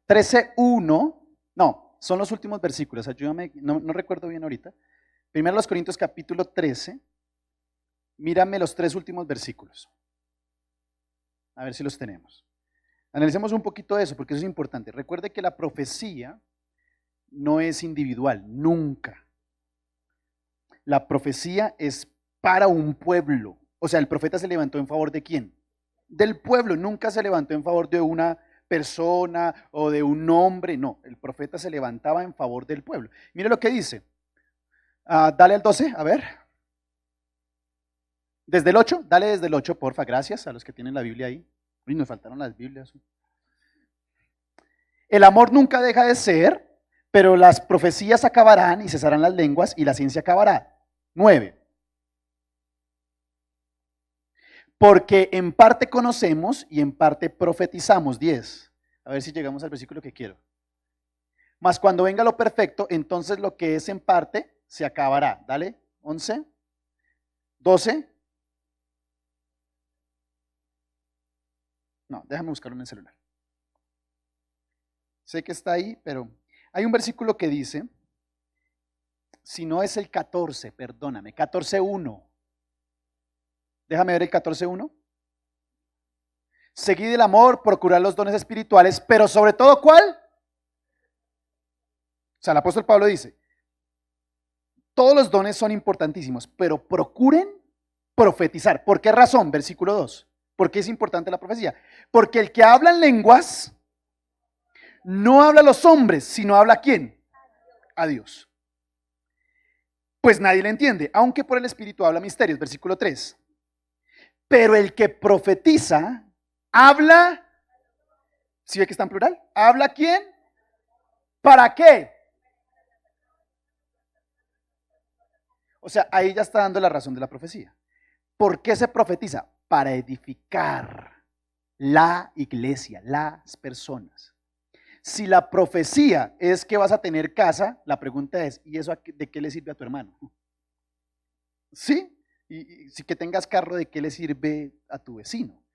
[SPEAKER 7] 13:1, no, son los últimos versículos, ayúdame, no recuerdo bien ahorita. 1 Corintios capítulo 13, mírame los 3 últimos versículos, a ver si los tenemos. Analicemos un poquito de eso, porque eso es importante. Recuerde que la profecía no es individual, nunca. La profecía es para un pueblo, o sea, el profeta se levantó en favor ¿de quién? Del pueblo, nunca se levantó en favor de una persona o de un hombre, no, el profeta se levantaba en favor del pueblo. Mire lo que dice, dale al 12, a ver, desde el 8, dale desde el 8, porfa, gracias a los que tienen la Biblia ahí. Uy, nos faltaron las Biblias. El amor nunca deja de ser, pero las profecías acabarán y cesarán las lenguas y la ciencia acabará. 9. Porque en parte conocemos y en parte profetizamos. 10. A ver si llegamos al versículo que quiero. Mas cuando venga lo perfecto, entonces lo que es en parte se acabará. Dale, 11. 12. No, déjame buscarlo en el celular. Sé que está ahí, pero hay un versículo que dice, si no es el 14, perdóname, 14:1. Déjame ver el 14:1. Seguid el amor, procurad los dones espirituales, pero sobre todo, ¿cuál? O sea, el apóstol Pablo dice, todos los dones son importantísimos, pero procuren profetizar. ¿Por qué razón? Versículo 2. ¿Por qué es importante la profecía? Porque el que habla en lenguas, no habla a los hombres, sino habla a ¿quién? A Dios. Pues nadie le entiende, aunque por el Espíritu habla misterios. Versículo 3. Pero el que profetiza, habla, ¿sí ve que está en plural? ¿Habla a quién? ¿Para qué? O sea, ahí ya está dando la razón de la profecía. ¿Por qué se profetiza? Para edificar la iglesia, las personas. Si la profecía es que vas a tener casa, la pregunta es, ¿y eso de qué le sirve a tu hermano? ¿Sí? Y si que tengas carro, ¿de qué le sirve a tu vecino?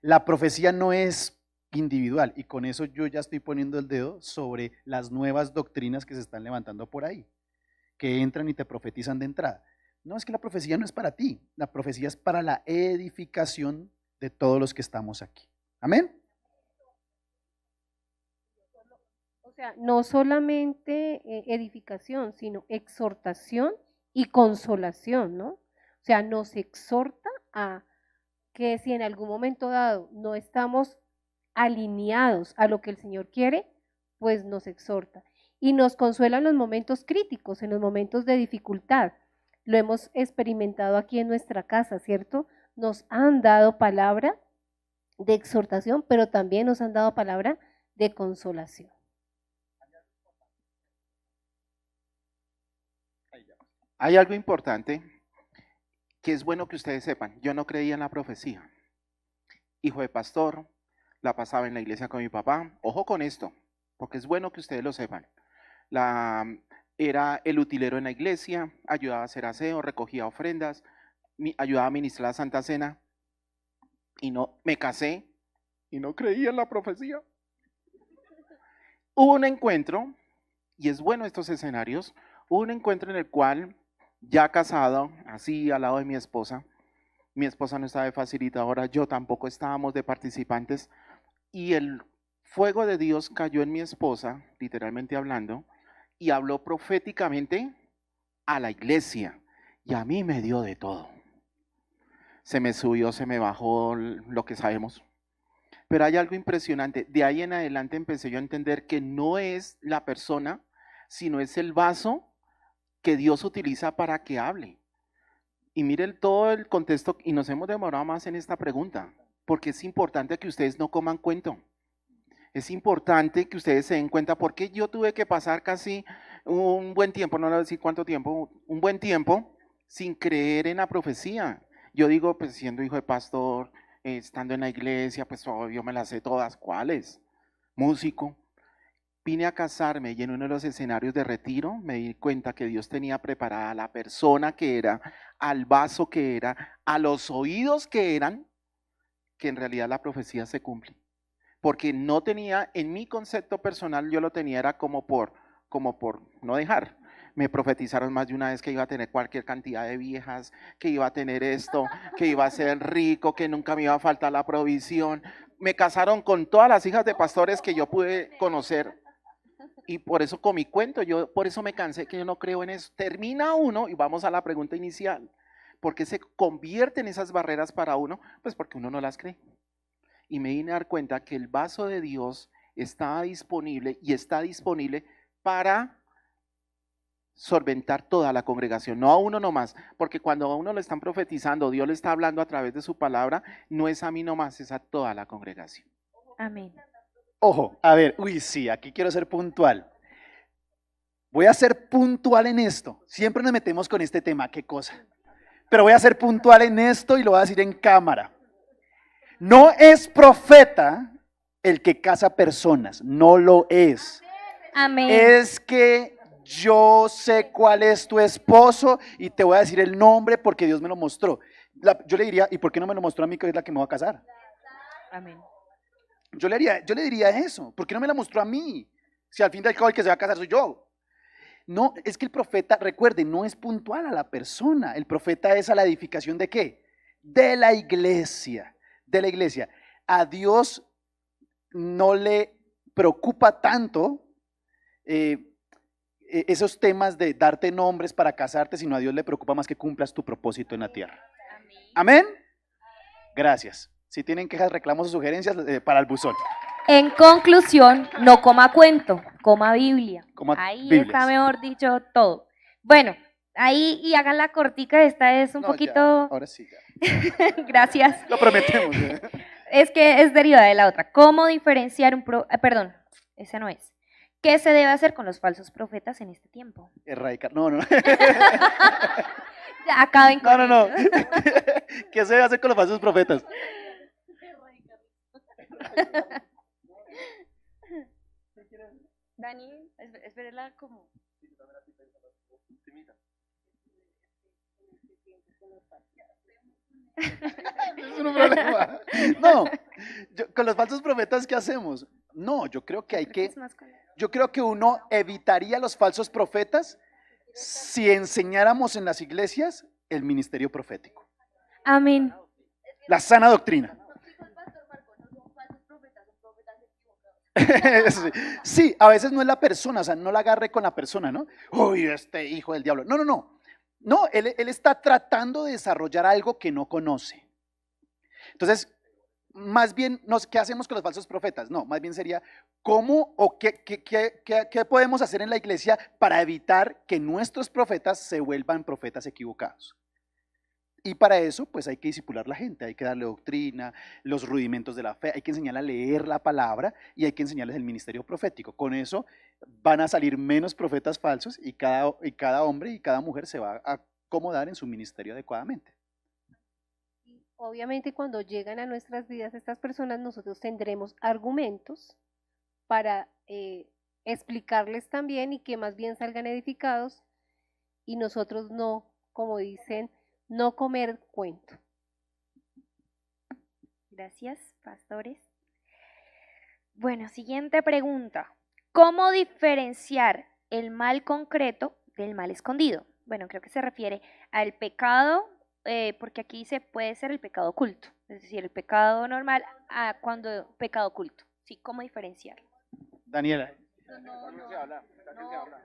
[SPEAKER 7] La profecía no es individual y con eso yo ya estoy poniendo el dedo sobre las nuevas doctrinas que se están levantando por ahí, que entran y te profetizan de entrada. No, es que la profecía no es para ti, la profecía es para la edificación de todos los que estamos aquí. Amén.
[SPEAKER 4] O sea, no solamente edificación, sino exhortación y consolación, ¿no? O sea, nos exhorta a que si en algún momento dado no estamos alineados a lo que el Señor quiere, pues nos exhorta. Y nos consuela en los momentos críticos, en los momentos de dificultad. Lo hemos experimentado aquí en nuestra casa, ¿cierto? Nos han dado palabra de exhortación, pero también nos han dado palabra de consolación.
[SPEAKER 3] Hay algo importante que es bueno que ustedes sepan. Yo no creía en la profecía. Hijo de pastor, la pasaba en la iglesia con mi papá. Ojo con esto, porque es bueno que ustedes lo sepan. Era el utilero en la iglesia, ayudaba a hacer aseo, recogía ofrendas, ayudaba a ministrar la Santa Cena. Y no, me casé y no creía en la profecía. Hubo un encuentro, y es bueno estos escenarios, hubo un encuentro en el cual, ya casado, así al lado de mi esposa no estaba de facilitadora, yo tampoco estábamos de participantes, y el fuego de Dios cayó en mi esposa, literalmente hablando, y habló proféticamente a la iglesia, y a mí me dio de todo. se me subió, se me bajó, lo que sabemos. Pero hay algo impresionante. De ahí en adelante empecé yo a entender que no es la persona, sino es el vaso que Dios utiliza para que hable. Y miren todo el contexto, y nos hemos demorado más en esta pregunta, porque es importante que ustedes no coman cuento. Es importante que ustedes se den cuenta, porque yo tuve que pasar casi un buen tiempo, no le voy a decir cuánto tiempo, un buen tiempo sin creer en la profecía. Yo digo, pues siendo hijo de pastor, estando en la iglesia, pues yo me las sé todas. ¿Cuáles? Músico. Vine a casarme y en uno de los escenarios de retiro me di cuenta que Dios tenía preparada a la persona que era, al vaso que era, a los oídos que eran, que en realidad la profecía se cumple. Porque no tenía, en mi concepto personal, yo lo tenía era como por no dejar. Me profetizaron más de una vez que iba a tener cualquier cantidad de viejas, que iba a tener esto, que iba a ser rico, que nunca me iba a faltar la provisión. Me casaron con todas las hijas de pastores que yo pude conocer. Y por eso comí cuento, yo por eso me cansé, que yo no creo en eso. Termina uno y vamos a la pregunta inicial. ¿Por qué se convierten esas barreras para uno? Pues porque uno no las cree. Y me vine a dar cuenta que el vaso de Dios estaba disponible y está disponible para solventar toda la congregación, no a uno nomás, porque cuando a uno le están profetizando, Dios le está hablando a través de su palabra, no es a mí nomás, es a toda la congregación.
[SPEAKER 2] Amén.
[SPEAKER 7] Ojo, a ver, sí, aquí quiero ser puntual. Voy a ser puntual en esto. Siempre nos metemos con este tema, qué cosa. Pero voy a ser puntual en esto y lo voy a decir en cámara. No es profeta el que casa personas, no lo es.
[SPEAKER 2] Amén.
[SPEAKER 7] Es que yo sé cuál es tu esposo y te voy a decir el nombre porque Dios me lo mostró. Yo le diría, ¿y por qué no me lo mostró a mí que es la que me va a casar?
[SPEAKER 2] Amén.
[SPEAKER 7] Yo le diría eso, ¿por qué no me la mostró a mí? Si al fin del cabo el que se va a casar soy yo. No, es que el profeta, recuerde, no es puntual a la persona. El profeta es a la edificación ¿de qué? De la iglesia. De la iglesia. A Dios no le preocupa tanto esos temas de darte nombres para casarte, sino a Dios le preocupa más que cumplas tu propósito en la tierra. Amén. Gracias. Si tienen quejas, reclamos o sugerencias, para el buzón.
[SPEAKER 2] En conclusión, no coma cuento, coma Biblia.
[SPEAKER 7] Coma
[SPEAKER 2] ahí
[SPEAKER 7] Biblias.
[SPEAKER 2] está, mejor dicho, todo. Bueno, ahí y hagan la cortica, esta es un
[SPEAKER 7] No,
[SPEAKER 2] poquito...
[SPEAKER 7] ya, ahora sí, ya.
[SPEAKER 2] Gracias.
[SPEAKER 7] Lo prometemos.
[SPEAKER 2] Es que es derivada de la otra. ¿Cómo diferenciar perdón, ese no es. ¿Qué se debe hacer con los falsos profetas en este tiempo?
[SPEAKER 7] Erradicar. No.
[SPEAKER 2] Ya acaben con
[SPEAKER 7] No.
[SPEAKER 2] ellos.
[SPEAKER 7] ¿Qué se debe hacer con los falsos profetas?
[SPEAKER 6] Dani, espérela como.
[SPEAKER 7] Es un problema. No, con los falsos profetas, ¿qué hacemos? No, yo creo que uno evitaría los falsos profetas si enseñáramos en las iglesias el ministerio profético,
[SPEAKER 2] Amén.
[SPEAKER 7] la sana doctrina. Sí, a veces no es la persona, o sea, no la agarre con la persona, ¿no? Uy, este hijo del diablo. No, él está tratando de desarrollar algo que no conoce. Entonces, más bien, ¿qué hacemos con los falsos profetas? No, más bien sería, ¿cómo o qué podemos hacer en la iglesia para evitar que nuestros profetas se vuelvan profetas equivocados? Y para eso, pues hay que discipular a la gente, hay que darle doctrina, los rudimentos de la fe, hay que enseñarle a leer la palabra y hay que enseñarles el ministerio profético. Con eso van a salir menos profetas falsos y cada hombre y cada mujer se va a acomodar en su ministerio adecuadamente.
[SPEAKER 4] Obviamente cuando llegan a nuestras vidas estas personas, nosotros tendremos argumentos para explicarles también y que más bien salgan edificados y nosotros no, como dicen, no comer cuento.
[SPEAKER 2] Gracias, pastores. Bueno, siguiente pregunta. ¿Cómo diferenciar el mal concreto del mal escondido? Bueno, creo que se refiere al pecado, porque aquí dice puede ser el pecado oculto, es decir, el pecado normal a pecado oculto. Sí, ¿cómo diferenciarlo?
[SPEAKER 7] Daniela.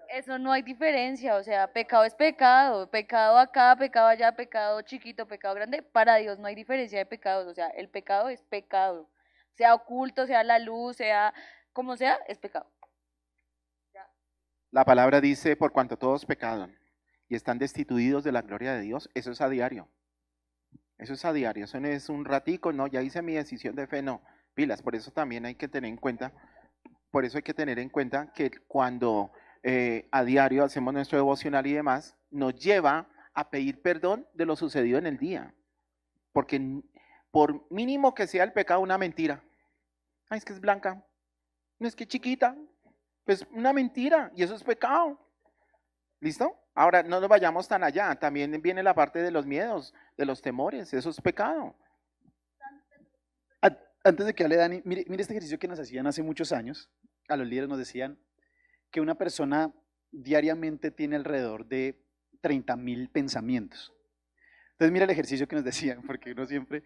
[SPEAKER 6] Eso no hay diferencia, o sea, pecado es pecado, pecado acá, pecado allá, pecado chiquito, pecado grande, para Dios no hay diferencia de pecados, o sea, el pecado es pecado, sea oculto, sea la luz, sea como sea, es pecado.
[SPEAKER 3] La palabra dice, por cuanto todos pecaron y están destituidos de la gloria de Dios, eso es a diario. Eso es a diario, eso no es un ratico, no, ya hice mi decisión de fe, no, pilas, por eso también hay que tener en cuenta, por eso hay que tener en cuenta que cuando a diario hacemos nuestro devocional y demás, nos lleva a pedir perdón de lo sucedido en el día, porque por mínimo que sea el pecado una mentira, ay, es que es blanca, no es que es chiquita, pues una mentira, y eso es pecado. ¿Listo? Ahora, no nos vayamos tan allá, también viene la parte de los miedos, de los temores, eso es pecado.
[SPEAKER 7] Antes de que hable Dani, mire este ejercicio que nos hacían hace muchos años. A los líderes nos decían que una persona diariamente tiene alrededor de 30.000 pensamientos. Entonces mira el ejercicio que nos decían, porque uno siempre,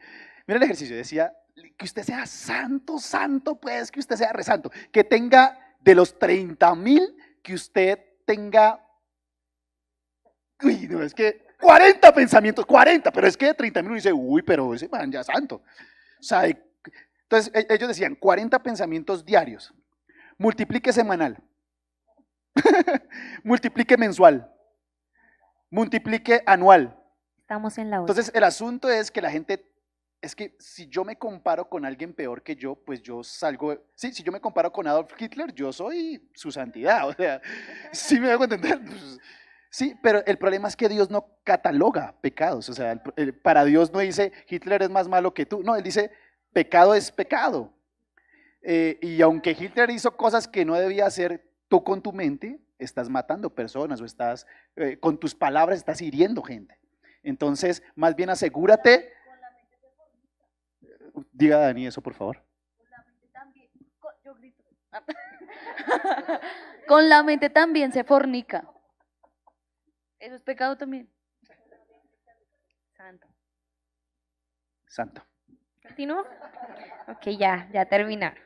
[SPEAKER 7] mira el ejercicio, decía que usted sea santo, santo pues, que usted sea resanto, que tenga de los 30.000, que usted tenga, uy, no, es que 40 pensamientos, 40, pero es que de 30.000 uno dice, uy, pero ese man ya es santo. O sea, entonces ellos decían 40 pensamientos diarios, multiplique semanal, multiplique mensual, multiplique anual.
[SPEAKER 2] Estamos en la otra.
[SPEAKER 7] Entonces el asunto es que la gente, es que si yo me comparo con alguien peor que yo, pues yo salgo, sí, si yo me comparo con Adolf Hitler, yo soy su santidad, o sea, ¿sí me hago entender? Pues, sí, pero el problema es que Dios no cataloga pecados, o sea, para Dios no dice Hitler es más malo que tú, no, Él dice pecado es pecado. Y aunque Hitler hizo cosas que no debía hacer, tú con tu mente estás matando personas o estás, con tus palabras estás hiriendo gente. Entonces, más bien asegúrate. Diga Dani eso, por favor.
[SPEAKER 6] Con la mente también se fornica. Eso es pecado también.
[SPEAKER 2] Santo.
[SPEAKER 7] Santo.
[SPEAKER 2] ¿Continúo? Ok, ya terminaron.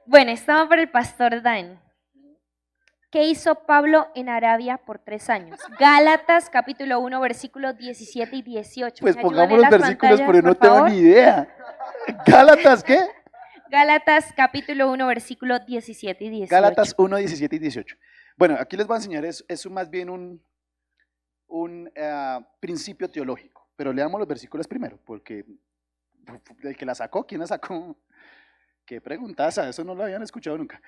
[SPEAKER 2] Bueno, estaba para el pastor Dan. ¿Qué hizo Pablo en Arabia por 3 años? Gálatas capítulo 1, versículos 17 y 18.
[SPEAKER 7] Pues
[SPEAKER 2] ¿Me
[SPEAKER 7] pongamos
[SPEAKER 2] ayudan en
[SPEAKER 7] los
[SPEAKER 2] las
[SPEAKER 7] versículos
[SPEAKER 2] pantallas,
[SPEAKER 7] porque no
[SPEAKER 2] por
[SPEAKER 7] tengo
[SPEAKER 2] favor?
[SPEAKER 7] ni idea. ¿Gálatas qué?
[SPEAKER 2] Gálatas capítulo 1, versículos 17 y 18.
[SPEAKER 7] Gálatas 1, 17 y 18. Bueno, aquí les voy a enseñar, es más bien un principio teológico, pero leamos los versículos primero, porque el que la sacó, ¿quién la sacó? Qué preguntaza, eso no lo habían escuchado nunca.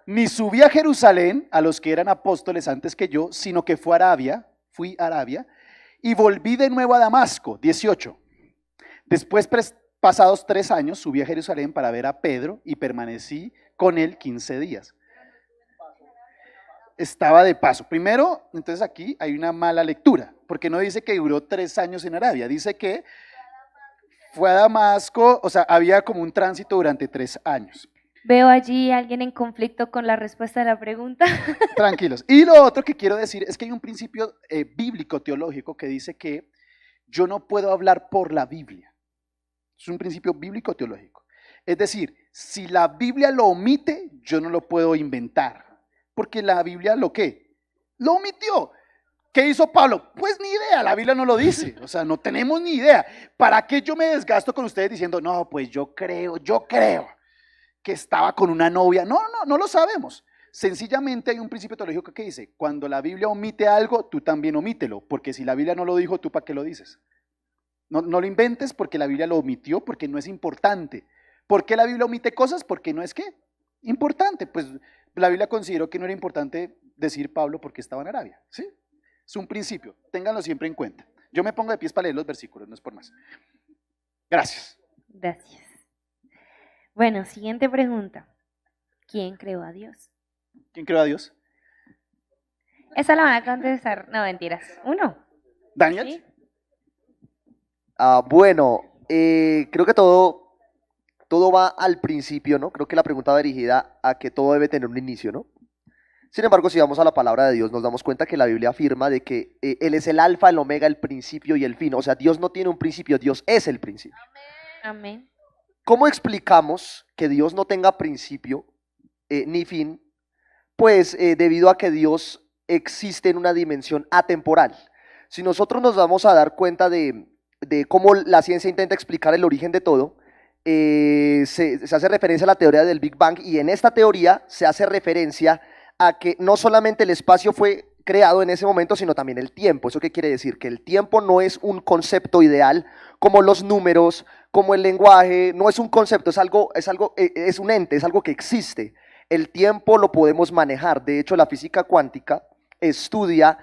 [SPEAKER 7] Ni subí a Jerusalén a los que eran apóstoles antes que yo, sino que fui a Arabia, y volví de nuevo a Damasco, 18. Después, pasados 3 años, subí a Jerusalén para ver a Pedro y permanecí con él 15 días. Estaba de paso. Primero, entonces aquí hay una mala lectura, porque no dice que duró 3 años en Arabia, dice que fue a Damasco, o sea, había como un tránsito durante 3 años.
[SPEAKER 2] Veo allí a alguien en conflicto con la respuesta de la pregunta.
[SPEAKER 7] Tranquilos. Y lo otro que quiero decir es que hay un principio bíblico, teológico, que dice que yo no puedo hablar por la Biblia. Es un principio bíblico, teológico. Es decir, si la Biblia lo omite, yo no lo puedo inventar. Porque la Biblia ¿lo qué? Lo omitió. ¿Qué hizo Pablo? Pues ni idea, la Biblia no lo dice, o sea, no tenemos ni idea. ¿Para qué yo me desgasto con ustedes diciendo, no, pues yo creo que estaba con una novia? No lo sabemos. Sencillamente hay un principio teológico que dice, cuando la Biblia omite algo, tú también omítelo, porque si la Biblia no lo dijo, ¿tú para qué lo dices? No lo inventes porque la Biblia lo omitió, porque no es importante. ¿Por qué la Biblia omite cosas? Porque no es ¿qué? Importante. Pues la Biblia consideró que no era importante decir Pablo porque estaba en Arabia, ¿sí? Es un principio, ténganlo siempre en cuenta. Yo me pongo de pies para leer los versículos, no es por más. Gracias.
[SPEAKER 2] Gracias. Bueno, siguiente pregunta. ¿Quién creó a Dios?
[SPEAKER 7] ¿Quién creó a Dios?
[SPEAKER 2] Esa la van a contestar. No, mentiras. Uno.
[SPEAKER 7] ¿Daniel?
[SPEAKER 2] ¿Sí?
[SPEAKER 5] Bueno, creo que todo va al principio, ¿no? Creo que la pregunta va dirigida a que todo debe tener un inicio, ¿no? Sin embargo, si vamos a la palabra de Dios, nos damos cuenta que la Biblia afirma de que Él es el alfa, el omega, el principio y el fin. O sea, Dios no tiene un principio, Dios es el principio.
[SPEAKER 2] Amén.
[SPEAKER 5] ¿Cómo explicamos que Dios no tenga principio ni fin pues debido a que Dios existe en una dimensión atemporal. Si nosotros nos vamos a dar cuenta de cómo la ciencia intenta explicar el origen de todo, se hace referencia a la teoría del Big Bang, y en esta teoría se hace referencia a que no solamente el espacio fue creado en ese momento, sino también el tiempo. ¿Eso qué quiere decir? Que el tiempo no es un concepto ideal como los números, como el lenguaje, no es un concepto, es un ente, es algo que existe. El tiempo lo podemos manejar. De hecho, la física cuántica estudia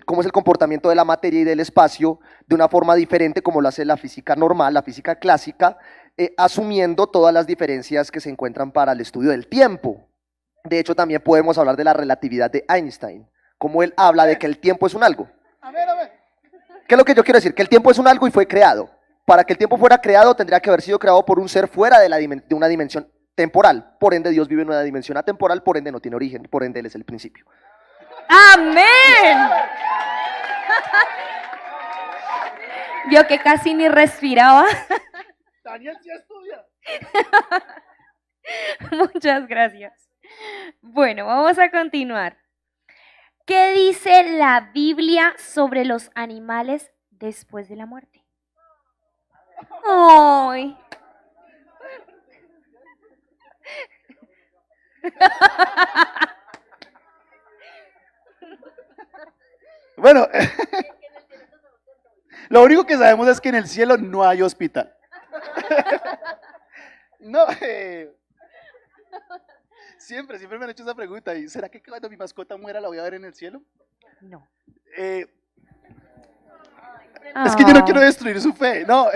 [SPEAKER 5] cómo es el comportamiento de la materia y del espacio de una forma diferente como lo hace la física normal, la física clásica, asumiendo todas las diferencias que se encuentran para el estudio del tiempo. De hecho, también podemos hablar de la relatividad de Einstein, como él habla de que el tiempo es un algo.
[SPEAKER 7] A ver.
[SPEAKER 5] ¿Qué es lo que yo quiero decir? Que el tiempo es un algo y fue creado. Para que el tiempo fuera creado, tendría que haber sido creado por un ser fuera de una dimensión temporal. Por ende, Dios vive en una dimensión atemporal, por ende no tiene origen, por ende Él es el principio.
[SPEAKER 2] ¡Amén! Vio que casi ni respiraba.
[SPEAKER 7] Daniel sí estudia.
[SPEAKER 2] Muchas gracias. Bueno, vamos a continuar. ¿Qué dice la Biblia sobre los animales después de la muerte? ¡Ay!
[SPEAKER 7] Bueno, lo único que sabemos es que en el cielo no hay hospital. No, siempre me han hecho esa pregunta. ¿Y será que cuando mi mascota muera la voy a ver en el cielo?
[SPEAKER 2] No.
[SPEAKER 7] Es que yo no quiero destruir su fe, no.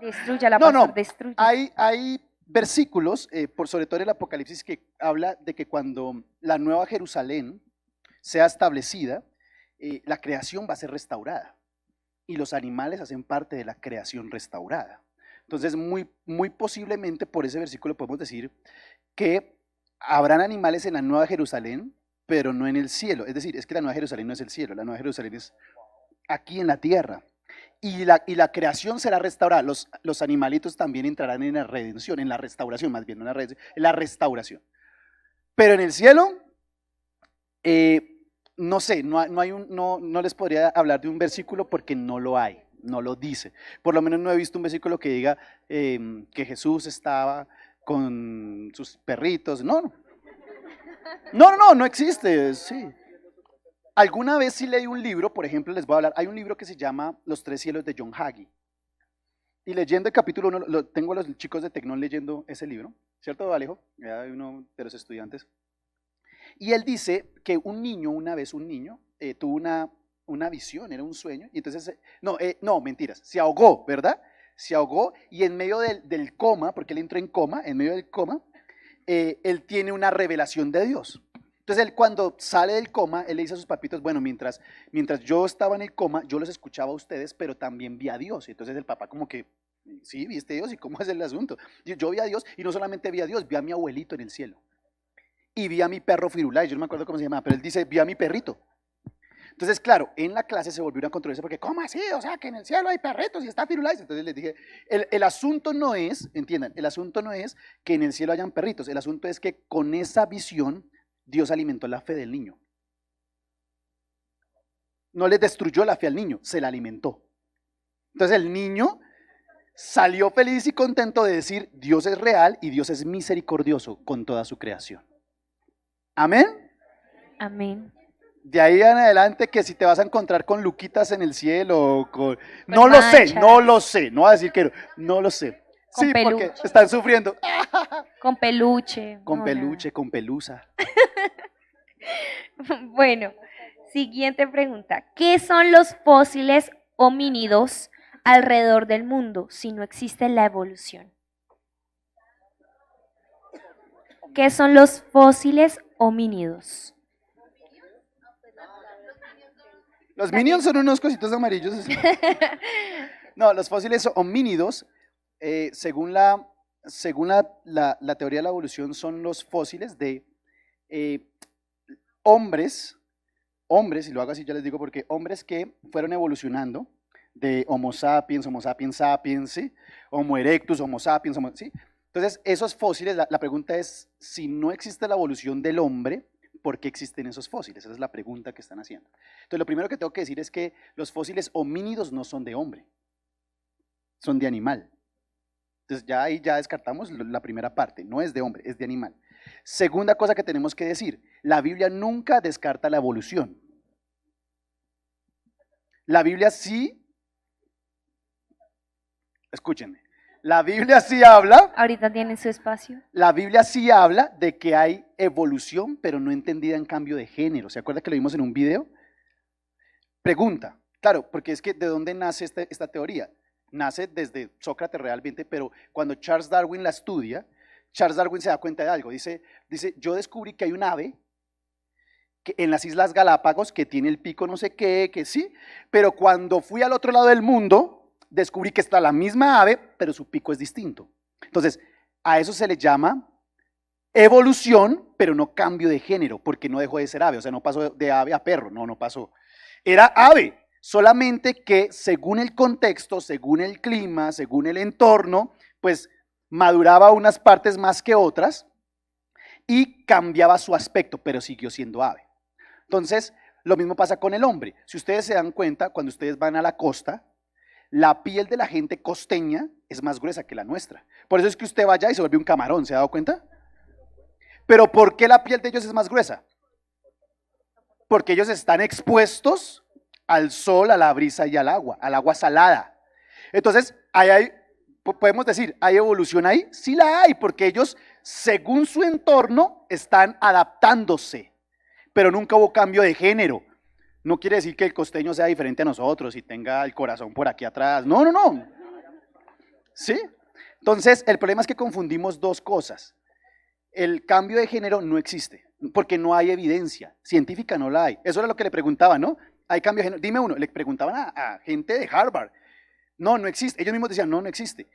[SPEAKER 2] Destrúyala,
[SPEAKER 7] No,
[SPEAKER 2] pastor,
[SPEAKER 7] no.
[SPEAKER 2] destruya.
[SPEAKER 7] Hay versículos, sobre todo en el Apocalipsis, que habla de que cuando la nueva Jerusalén sea establecida, la creación va a ser restaurada. Y los animales hacen parte de la creación restaurada. Entonces, muy posiblemente por ese versículo podemos decir que habrán animales en la Nueva Jerusalén, pero no en el cielo. Es decir, es que la Nueva Jerusalén no es el cielo, la Nueva Jerusalén es aquí en la tierra. Y la creación será restaurada. Los animalitos también entrarán en la redención, en la restauración, más bien, no en la redención, en la restauración. Pero en el cielo, no sé, no les podría hablar de un versículo porque no lo hay, no lo dice. Por lo menos no he visto un versículo que diga que Jesús estaba con sus perritos. No existe, sí. Alguna vez sí leí un libro, por ejemplo, les voy a hablar, hay un libro que se llama Los Tres Cielos de John Hagee. Y leyendo el capítulo 1, tengo a los chicos de Tecnón leyendo ese libro, ¿cierto, Alejo? Ya uno de los estudiantes. Y él dice que un niño, una vez un niño, tuvo una visión, era un sueño, y entonces, no, mentiras, se ahogó, ¿verdad? Se ahogó y en medio del coma, porque él entró en coma, en medio del coma, él tiene una revelación de Dios. Entonces él cuando sale del coma, él le dice a sus papitos, bueno, mientras yo estaba en el coma, yo los escuchaba a ustedes, pero también vi a Dios. Y entonces el papá como que, sí, viste a Dios, ¿y cómo es el asunto? Yo vi a Dios, y no solamente vi a Dios, vi a mi abuelito en el cielo. Y vi a mi perro Firulais, yo no me acuerdo cómo se llamaba, pero él dice, vi a mi perrito. Entonces, claro, en la clase se volvió una controversia porque, ¿cómo así? O sea, que en el cielo hay perritos y está Firulais. Entonces les dije, el asunto no es, entiendan, el asunto no es que en el cielo hayan perritos, el asunto es que con esa visión Dios alimentó la fe del niño. No le destruyó la fe al niño, se la alimentó. Entonces el niño salió feliz y contento de decir, Dios es real y Dios es misericordioso con toda su creación. ¿Amén?
[SPEAKER 2] Amén.
[SPEAKER 7] De ahí en adelante que si te vas a encontrar con luquitas en el cielo, o con...
[SPEAKER 2] Con manchas.
[SPEAKER 7] no lo sé, no voy a decir que no lo sé.
[SPEAKER 2] Con
[SPEAKER 7] Sí, porque
[SPEAKER 2] peluche.
[SPEAKER 7] están sufriendo.
[SPEAKER 2] Con peluche.
[SPEAKER 7] Con
[SPEAKER 2] No,
[SPEAKER 7] peluche, con pelusa.
[SPEAKER 2] nada. Bueno, siguiente pregunta. ¿Qué son los fósiles homínidos alrededor del mundo si no existe la evolución? ¿Qué son los fósiles homínidos?
[SPEAKER 7] Los minions son unos cositos amarillos. No, los fósiles homínidos, según la teoría de la evolución, son los fósiles de hombres, y lo hago así, ya les digo, porque hombres que fueron evolucionando de Homo sapiens, ¿sí? Homo erectus, Homo sapiens, ¿sí? Entonces, esos fósiles, la pregunta es, si no existe la evolución del hombre, ¿por qué existen esos fósiles? Esa es la pregunta que están haciendo. Entonces, lo primero que tengo que decir es que los fósiles homínidos no son de hombre, son de animal. Entonces, ya ahí ya descartamos la primera parte, no es de hombre, es de animal. Segunda cosa que tenemos que decir, la Biblia nunca descarta la evolución. La Biblia sí, escúchenme, la Biblia sí habla.
[SPEAKER 2] Ahorita tienen su espacio.
[SPEAKER 7] La Biblia sí habla de que hay evolución, pero no entendida en cambio de género. ¿Se acuerda que lo vimos en un video? Pregunta, claro, porque es que ¿de dónde nace esta teoría? Nace desde Sócrates realmente, pero cuando Charles Darwin la estudia, Charles Darwin se da cuenta de algo. Dice, yo descubrí que hay un ave que en las Islas Galápagos que tiene el pico no sé qué, que sí, pero cuando fui al otro lado del mundo, descubrí que está la misma ave, pero su pico es distinto. Entonces, a eso se le llama evolución, pero no cambio de género, porque no dejó de ser ave, o sea, no pasó de ave a perro, no pasó. Era ave, solamente que según el contexto, según el clima, según el entorno, pues maduraba unas partes más que otras y cambiaba su aspecto, pero siguió siendo ave. Entonces, lo mismo pasa con el hombre. Si ustedes se dan cuenta, cuando ustedes van a la costa, la piel de la gente costeña es más gruesa que la nuestra. Por eso es que usted vaya y se vuelve un camarón, ¿se ha dado cuenta? Pero ¿por qué la piel de ellos es más gruesa? Porque ellos están expuestos al sol, a la brisa y al agua salada. Entonces, podemos decir, ¿hay evolución ahí? Sí la hay, porque ellos, según su entorno, están adaptándose, pero nunca hubo cambio de género. No quiere decir que el costeño sea diferente a nosotros y tenga el corazón por aquí atrás. No. ¿Sí? Entonces, el problema es que confundimos dos cosas. El cambio de género no existe, porque no hay evidencia científica, no la hay. Eso era lo que le preguntaban, ¿no? ¿Hay cambio de género? Dime uno, le preguntaban a gente de Harvard. No existe. Ellos mismos decían, no existe.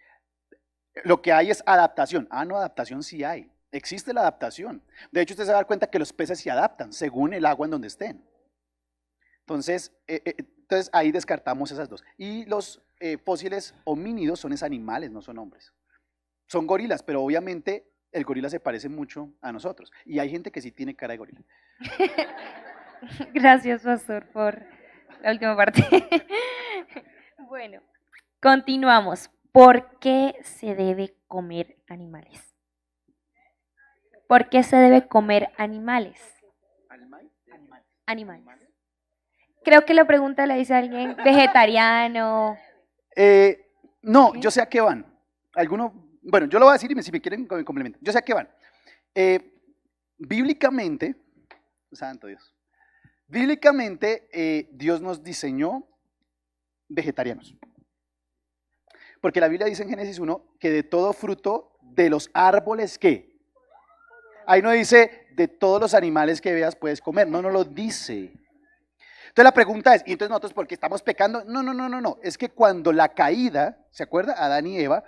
[SPEAKER 7] Lo que hay es adaptación. No, adaptación sí hay. Existe la adaptación. De hecho, usted se va a dar cuenta que los peces se adaptan según el agua en donde estén. Entonces ahí descartamos esas dos. Y los fósiles homínidos son animales, no son hombres. Son gorilas, pero obviamente el gorila se parece mucho a nosotros. Y hay gente que sí tiene cara de gorila.
[SPEAKER 2] Gracias, pastor, por la última parte. Bueno, continuamos. ¿Por qué se debe comer animales? ¿Por qué se debe comer animales? Animales. Creo que la pregunta la dice alguien vegetariano.
[SPEAKER 7] No, yo sé a qué van. Bueno, yo lo voy a decir y si me quieren me complementan. Yo sé a qué van. Bíblicamente, santo Dios, Dios nos diseñó vegetarianos. Porque la Biblia dice en Génesis 1 que de todo fruto de los árboles, ¿qué? Ahí no dice de todos los animales que veas puedes comer, no lo dice. Entonces la pregunta es, ¿y entonces nosotros por qué estamos pecando? No, es que cuando la caída, ¿se acuerda? Adán y Eva,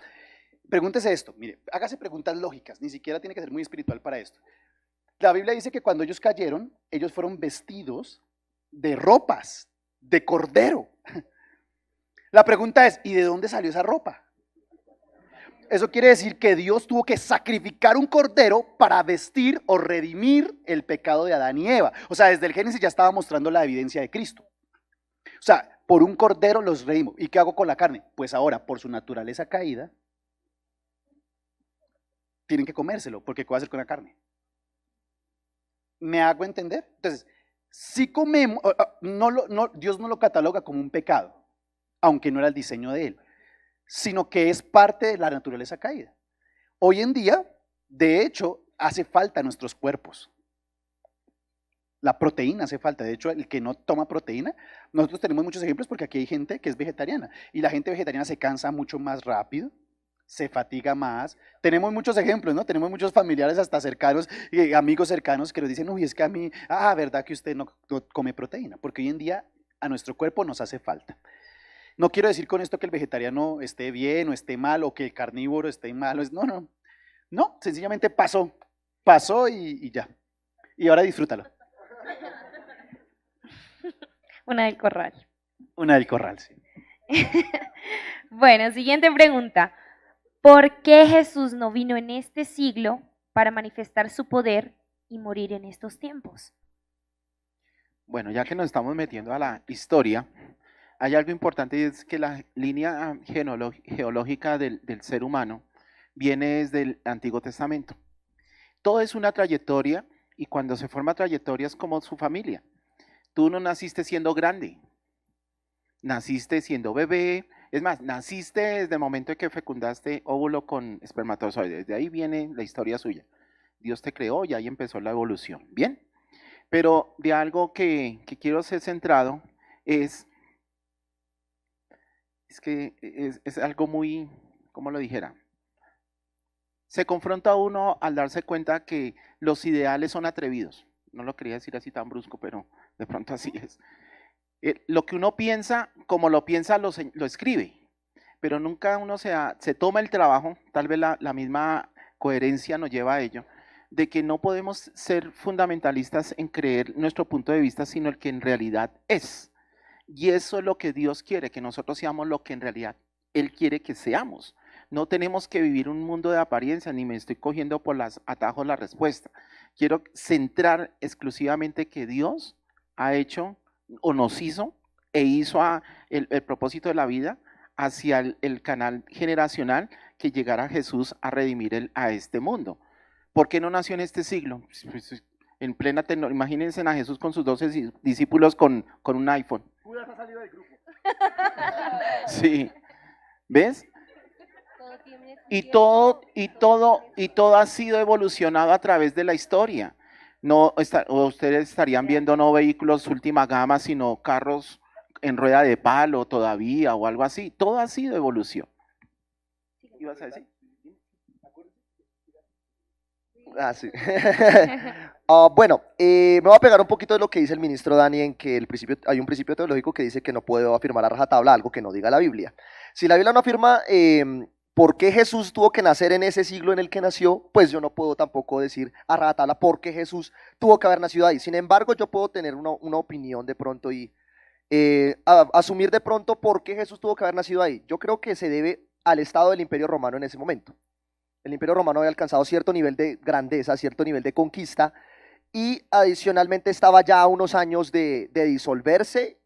[SPEAKER 7] pregúntese esto, mire, hágase preguntas lógicas, ni siquiera tiene que ser muy espiritual para esto. La Biblia dice que cuando ellos cayeron, ellos fueron vestidos de ropas de cordero. La pregunta es, ¿y de dónde salió esa ropa? Eso quiere decir que Dios tuvo que sacrificar un cordero para vestir o redimir el pecado de Adán y Eva. O sea, desde el Génesis ya estaba mostrando la evidencia de Cristo. O sea, por un cordero los redimos. ¿Y qué hago con la carne? Pues ahora, por su naturaleza caída, tienen que comérselo, porque ¿qué va a hacer con la carne? ¿Me hago entender? Entonces, si comemos, Dios no lo cataloga como un pecado, aunque no era el diseño de él, sino que es parte de la naturaleza caída. Hoy en día, de hecho, hace falta a nuestros cuerpos. La proteína hace falta. De hecho, el que no toma proteína, nosotros tenemos muchos ejemplos porque aquí hay gente que es vegetariana y la gente vegetariana se cansa mucho más rápido, se fatiga más. Tenemos muchos ejemplos, ¿no? Tenemos muchos familiares hasta cercanos, amigos cercanos que nos dicen, uy, es que a mí, verdad que usted no come proteína, porque hoy en día a nuestro cuerpo nos hace falta. No quiero decir con esto que el vegetariano esté bien o esté mal o que el carnívoro esté mal. No, sencillamente pasó y ya. Y ahora disfrútalo.
[SPEAKER 2] Una del corral.
[SPEAKER 7] Una del corral, sí.
[SPEAKER 2] Bueno, siguiente pregunta. ¿Por qué Jesús no vino en este siglo para manifestar su poder y morir en estos tiempos?
[SPEAKER 3] Bueno, ya que nos estamos metiendo a la historia, hay algo importante y es que la línea geológica del ser humano viene desde el Antiguo Testamento. Todo es una trayectoria y cuando se forma trayectoria es como su familia. Tú no naciste siendo grande, naciste siendo bebé, es más, naciste desde el momento en que fecundaste óvulo con espermatozoide, desde ahí viene la historia suya. Dios te creó y ahí empezó la evolución, ¿bien? Pero de algo que quiero ser centrado es que es algo muy, ¿cómo lo dijera? Se confronta uno al darse cuenta que los ideales son atrevidos. No lo quería decir así tan brusco, pero de pronto así es. Lo que uno piensa, como lo piensa, lo escribe, pero nunca uno se toma el trabajo, tal vez la misma coherencia nos lleva a ello, de que no podemos ser fundamentalistas en creer nuestro punto de vista, sino el que en realidad es. Y eso es lo que Dios quiere, que nosotros seamos lo que en realidad Él quiere que seamos. No tenemos que vivir un mundo de apariencia, ni me estoy cogiendo por los atajos la respuesta. Quiero centrar exclusivamente que Dios ha hecho o nos hizo e hizo el propósito de la vida hacia el canal generacional que llegara Jesús a redimir a este mundo. ¿Por qué no nació en este siglo? Pues, en plena tecnología. Imagínense a Jesús con sus 12 discípulos con un iPhone.
[SPEAKER 7] Judas ha salido del grupo.
[SPEAKER 3] Sí, ¿ves? Y todo ha sido evolucionado a través de la historia. No, ustedes estarían viendo no vehículos última gama, sino carros en rueda de palo todavía o algo así. Todo ha sido evolución. ¿Ibas a decir?
[SPEAKER 5] Ah, sí. Bueno, me voy a pegar un poquito de lo que dice el ministro Dani, en que hay un principio teológico que dice que no puedo afirmar a rajatabla algo que no diga la Biblia. Si la Biblia no afirma por qué Jesús tuvo que nacer en ese siglo en el que nació, pues yo no puedo tampoco decir a rajatabla por qué Jesús tuvo que haber nacido ahí. Sin embargo, yo puedo tener una opinión de pronto y asumir de pronto por qué Jesús tuvo que haber nacido ahí. Yo creo que se debe al estado del Imperio Romano en ese momento. El Imperio Romano había alcanzado cierto nivel de grandeza, cierto nivel de conquista, y adicionalmente estaba ya a unos años de disolverse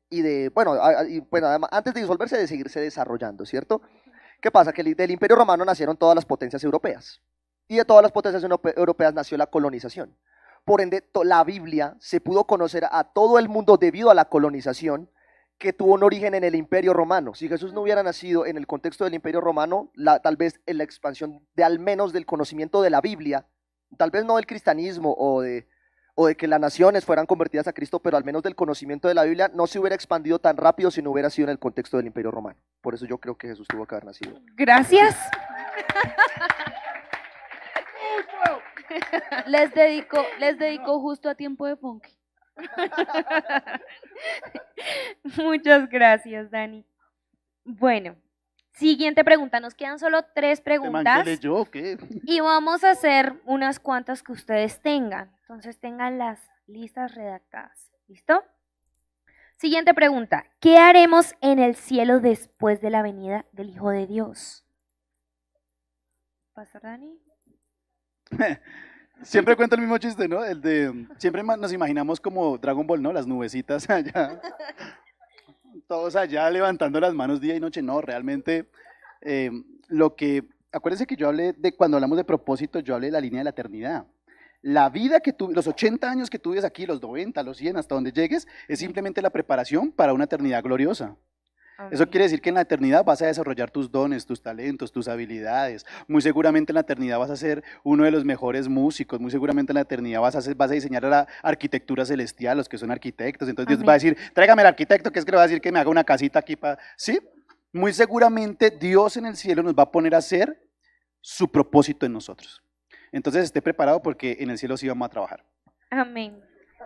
[SPEAKER 5] bueno, además, antes de disolverse, de seguirse desarrollando, ¿cierto? ¿Qué pasa? Que del Imperio Romano nacieron todas las potencias europeas, y de todas las potencias europeas nació la colonización. Por ende, la Biblia se pudo conocer a todo el mundo debido a la colonización, que tuvo un origen en el Imperio Romano. Si Jesús no hubiera nacido en el contexto del Imperio Romano, tal vez en la expansión de al menos del conocimiento de la Biblia, tal vez no del cristianismo o de que las naciones fueran convertidas a Cristo, pero al menos del conocimiento de la Biblia, no se hubiera expandido tan rápido si no hubiera sido en el contexto del Imperio Romano. Por eso yo creo que Jesús tuvo que haber nacido.
[SPEAKER 2] Gracias.
[SPEAKER 6] Les dedico justo a tiempo de funky.
[SPEAKER 2] Muchas gracias, Dani. Bueno, siguiente pregunta. Nos quedan solo 3 preguntas
[SPEAKER 7] ¿Yo qué?
[SPEAKER 2] y vamos a hacer unas cuantas que ustedes tengan. Entonces tengan las listas redactadas. ¿Listo? Siguiente pregunta. ¿Qué haremos en el cielo después de la venida del Hijo de Dios? Pastor Dani.
[SPEAKER 7] Siempre cuento el mismo chiste, ¿no? Siempre nos imaginamos como Dragon Ball, ¿no? Las nubecitas allá. Todos allá levantando las manos día y noche. No, realmente acuérdense que yo hablé cuando hablamos de propósito, yo hablé de la línea de la eternidad. La vida que tú, los 80 años que tú vives aquí, los 90, los 100, hasta donde llegues, es simplemente la preparación para una eternidad gloriosa. Eso quiere decir que en la eternidad vas a desarrollar tus dones, tus talentos, tus habilidades. Muy seguramente en la eternidad vas a ser uno de los mejores músicos. Muy seguramente en la eternidad vas a diseñar la arquitectura celestial, los que son arquitectos. Entonces Dios va a decir, tráigame el arquitecto, que es que le va a decir que me haga una casita aquí para... ¿Sí? Muy seguramente Dios en el cielo nos va a poner a hacer su propósito en nosotros. Entonces esté preparado porque en el cielo sí vamos a trabajar.
[SPEAKER 2] Amén.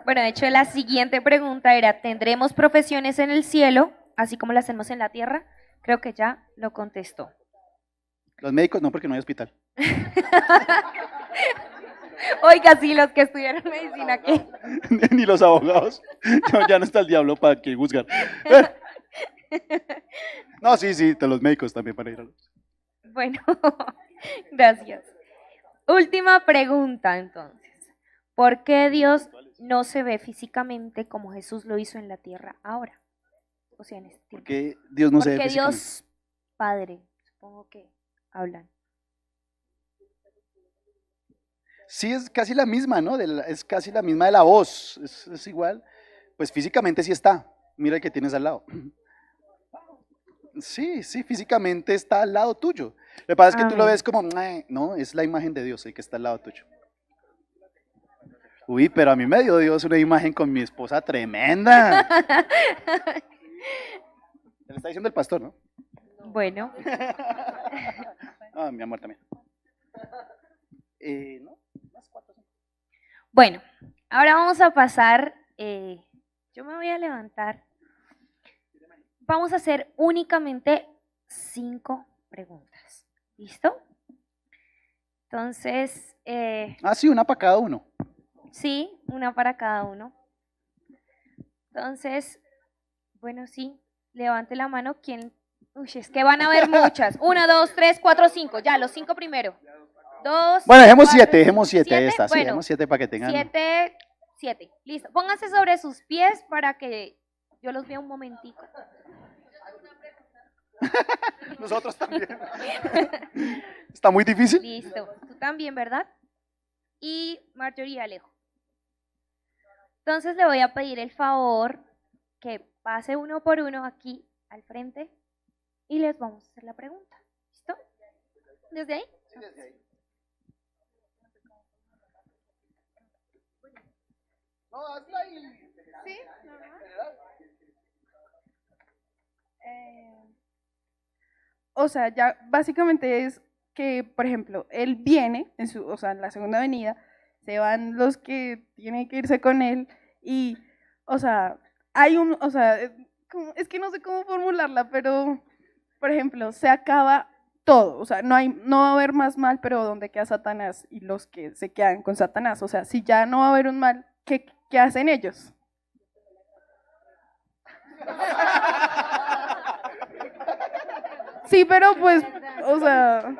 [SPEAKER 2] Bueno, de hecho la siguiente pregunta era, ¿tendremos profesiones en el cielo, así como las hacemos en la tierra? Creo que ya lo contestó.
[SPEAKER 7] Los médicos no, porque no hay hospital.
[SPEAKER 2] Oiga, sí, los que estudiaron medicina, ¿qué?
[SPEAKER 7] Ni los abogados. Ya no está el diablo para que juzgar. No, sí, los médicos también para ir a los...
[SPEAKER 2] Bueno, gracias. Última pregunta entonces. ¿Por qué Dios no se ve físicamente como Jesús lo hizo en la tierra ahora? O sea, en este tiempo.
[SPEAKER 7] Porque Dios no se ve
[SPEAKER 2] Porque
[SPEAKER 7] físicamente.
[SPEAKER 2] Dios Padre, supongo que hablan.
[SPEAKER 7] Sí, es casi la misma, ¿no? Es casi la misma de la voz, es igual. Pues físicamente sí está. Mira el que tienes al lado. Sí, físicamente está al lado tuyo. Lo que pasa es que tú lo ves como, no, es la imagen de Dios el que está al lado tuyo. Uy, pero a mí me dio Dios una imagen con mi esposa tremenda. Le está diciendo el pastor, ¿no?
[SPEAKER 2] Bueno,
[SPEAKER 7] Ah, mi amor también. ¿No?
[SPEAKER 2] bueno, ahora vamos a pasar, yo me voy a levantar. Vamos a hacer únicamente 5 preguntas. ¿Listo? Entonces,
[SPEAKER 7] Sí, una para cada uno.
[SPEAKER 2] sí, una para cada uno. Entonces, bueno, sí, levante la mano. ¿Quién? Uy, es que van a haber muchas. 1, 2, 3, 4, 5. Ya, los 5 primero. 2.
[SPEAKER 7] Bueno, dejemos
[SPEAKER 2] 4,
[SPEAKER 7] 7, dejemos 7, ahí
[SPEAKER 2] 7,
[SPEAKER 7] está. Sí,
[SPEAKER 2] bueno,
[SPEAKER 7] dejemos 7 para que tengan.
[SPEAKER 2] 7. Listo. Pónganse sobre sus pies para que yo los vea un momentico.
[SPEAKER 7] Nosotros también. Está muy difícil.
[SPEAKER 2] Listo. Tú también, ¿verdad? Y Marjorie y Alejo. Entonces le voy a pedir el favor que pase uno por uno aquí al frente y les vamos a hacer la pregunta. ¿Listo? ¿Desde ahí?
[SPEAKER 7] Sí, desde ahí. No, hazla ahí.
[SPEAKER 9] Sí, normal. O sea, ya básicamente es que, por ejemplo, él viene, o sea, en la segunda venida, se van los que tienen que irse con él y, o sea, es que no sé cómo formularla, pero, por ejemplo, se acaba todo, o sea, no va a haber más mal, pero ¿dónde queda Satanás y los que se quedan con Satanás? O sea, si ya no va a haber un mal, ¿qué hacen ellos? Sí, pero pues, o sea...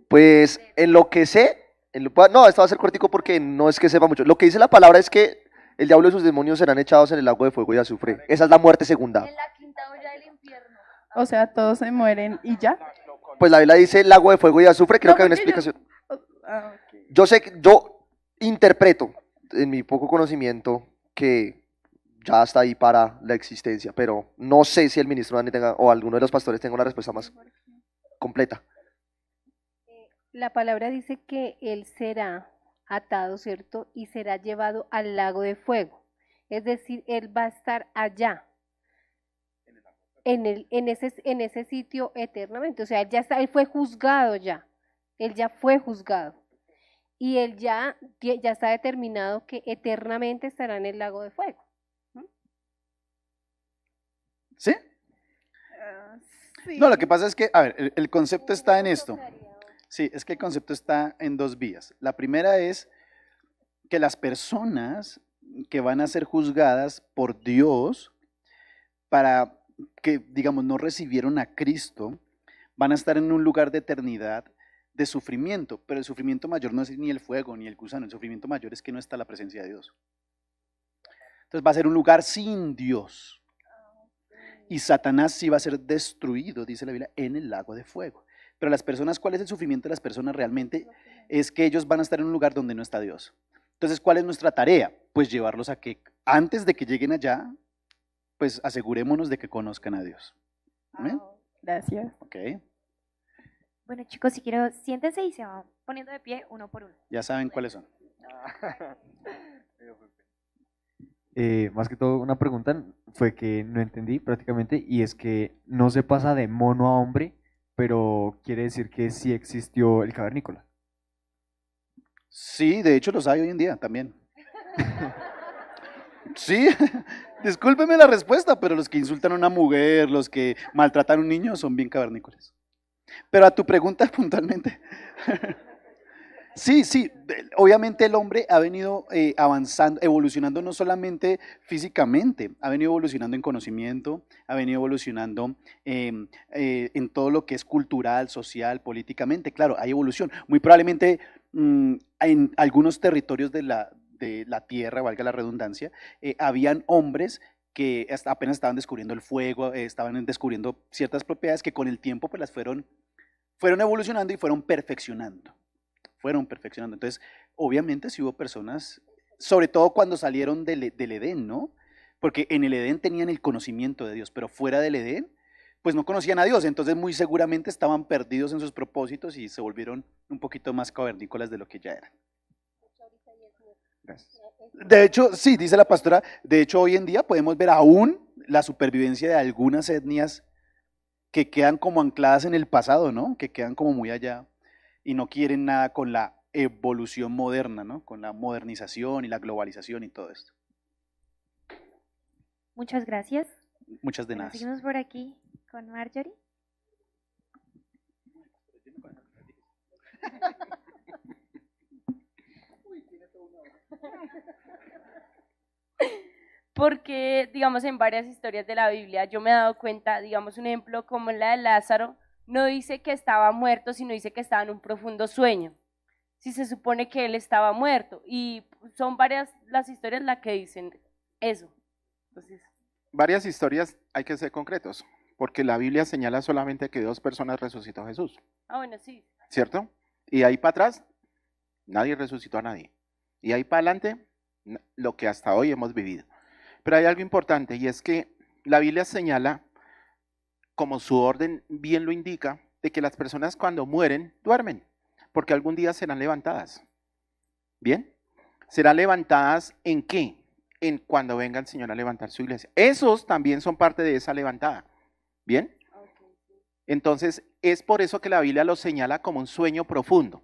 [SPEAKER 5] Pues en lo que sé, no, esto va a ser cortico porque no es que sepa mucho. Lo que dice la palabra es que el diablo y sus demonios serán echados en el lago de fuego y azufre. Esa es la muerte segunda.
[SPEAKER 6] En la quinta olla del infierno.
[SPEAKER 9] O sea, todos se mueren y ya.
[SPEAKER 5] Pues la Biblia dice lago de fuego y azufre, creo
[SPEAKER 9] No,
[SPEAKER 5] que hay una
[SPEAKER 9] porque
[SPEAKER 5] explicación.
[SPEAKER 9] Ok.
[SPEAKER 5] Yo interpreto en mi poco conocimiento que ya está ahí para la existencia, pero no sé si el ministro Dani tenga o alguno de los pastores tenga una respuesta más completa.
[SPEAKER 4] La palabra dice que él será atado, ¿cierto? Y será llevado al lago de fuego. Es decir, él va a estar allá, en ese sitio eternamente. O sea, él fue juzgado ya. Él ya fue juzgado. Y él ya está determinado que eternamente estará en el lago de fuego.
[SPEAKER 7] ¿Sí?
[SPEAKER 9] Sí.
[SPEAKER 7] No, lo que pasa es que, a ver, el concepto está en esto. Sí, es que el concepto está en 2 vías. La primera es que las personas que van a ser juzgadas por Dios para que, digamos, no recibieron a Cristo, van a estar en un lugar de eternidad de sufrimiento, pero el sufrimiento mayor no es ni el fuego ni el gusano, el sufrimiento mayor es que no está la presencia de Dios. Entonces va a ser un lugar sin Dios. Y Satanás sí va a ser destruido, dice la Biblia, en el lago de fuego. Pero las personas, ¿cuál es el sufrimiento de las personas realmente? Es que ellos van a estar en un lugar donde no está Dios. Entonces, ¿cuál es nuestra tarea? Pues llevarlos a que antes de que lleguen allá, pues asegurémonos de que conozcan a Dios. ¿Amén?
[SPEAKER 9] Gracias.
[SPEAKER 7] Ok,
[SPEAKER 2] Bueno, chicos, si quiero, siéntense y se van poniendo de pie uno por uno.
[SPEAKER 7] ya saben cuáles son.
[SPEAKER 10] Más que todo, una pregunta fue que no entendí prácticamente, y es que no se pasa de mono a hombre, pero quiere decir que sí existió el cavernícola.
[SPEAKER 7] Sí, de hecho los hay hoy en día también. Sí, discúlpeme la respuesta, pero los que insultan a una mujer, los que maltratan a un niño son bien cavernícolas. Pero a tu pregunta puntualmente, Sí, sí, obviamente el hombre ha venido avanzando, evolucionando no solamente físicamente, ha venido evolucionando en conocimiento, ha venido evolucionando en todo lo que es cultural, social, políticamente. Claro, hay evolución. Muy probablemente en algunos territorios de la tierra, valga la redundancia, habían hombres que apenas estaban descubriendo el fuego, estaban descubriendo ciertas propiedades que con el tiempo pues fueron evolucionando y fueron perfeccionando. Entonces, obviamente sí hubo personas, sobre todo cuando salieron del Edén, ¿no? Porque en el Edén tenían el conocimiento de Dios, pero fuera del Edén, pues no conocían a Dios, entonces muy seguramente estaban perdidos en sus propósitos y se volvieron un poquito más cavernícolas de lo que ya eran.
[SPEAKER 3] Gracias.
[SPEAKER 7] De hecho, sí, dice la pastora, de hecho hoy en día podemos ver aún la supervivencia de algunas etnias que quedan como ancladas en el pasado, ¿no? Que quedan como muy allá y no quieren nada con la evolución moderna, ¿no? Con la modernización y la globalización y todo esto.
[SPEAKER 2] Muchas gracias.
[SPEAKER 7] Muchas de
[SPEAKER 2] Bueno,
[SPEAKER 7] nada.
[SPEAKER 2] seguimos por aquí con Marjorie.
[SPEAKER 11] Porque, digamos, en varias historias de la Biblia yo me he dado cuenta, digamos, un ejemplo como la de Lázaro, no dice que estaba muerto, sino dice que estaba en un profundo sueño. Si se supone que él estaba muerto. Y son varias las historias las que dicen eso. Entonces,
[SPEAKER 3] Varias historias hay que ser concretos, porque la Biblia señala solamente que 2 personas resucitó a Jesús,
[SPEAKER 11] bueno, sí.
[SPEAKER 3] ¿cierto? Y ahí para atrás, nadie resucitó a nadie. Y ahí para adelante, lo que hasta hoy hemos vivido. Pero hay algo importante y es que la Biblia señala, como su orden bien lo indica, de que las personas cuando mueren, duermen, porque algún día serán levantadas. ¿Bien? ¿Serán levantadas en qué? En cuando venga el Señor a levantar su iglesia. Esos también son parte de esa levantada. ¿Bien? Entonces, es por eso que la Biblia lo señala como un sueño profundo,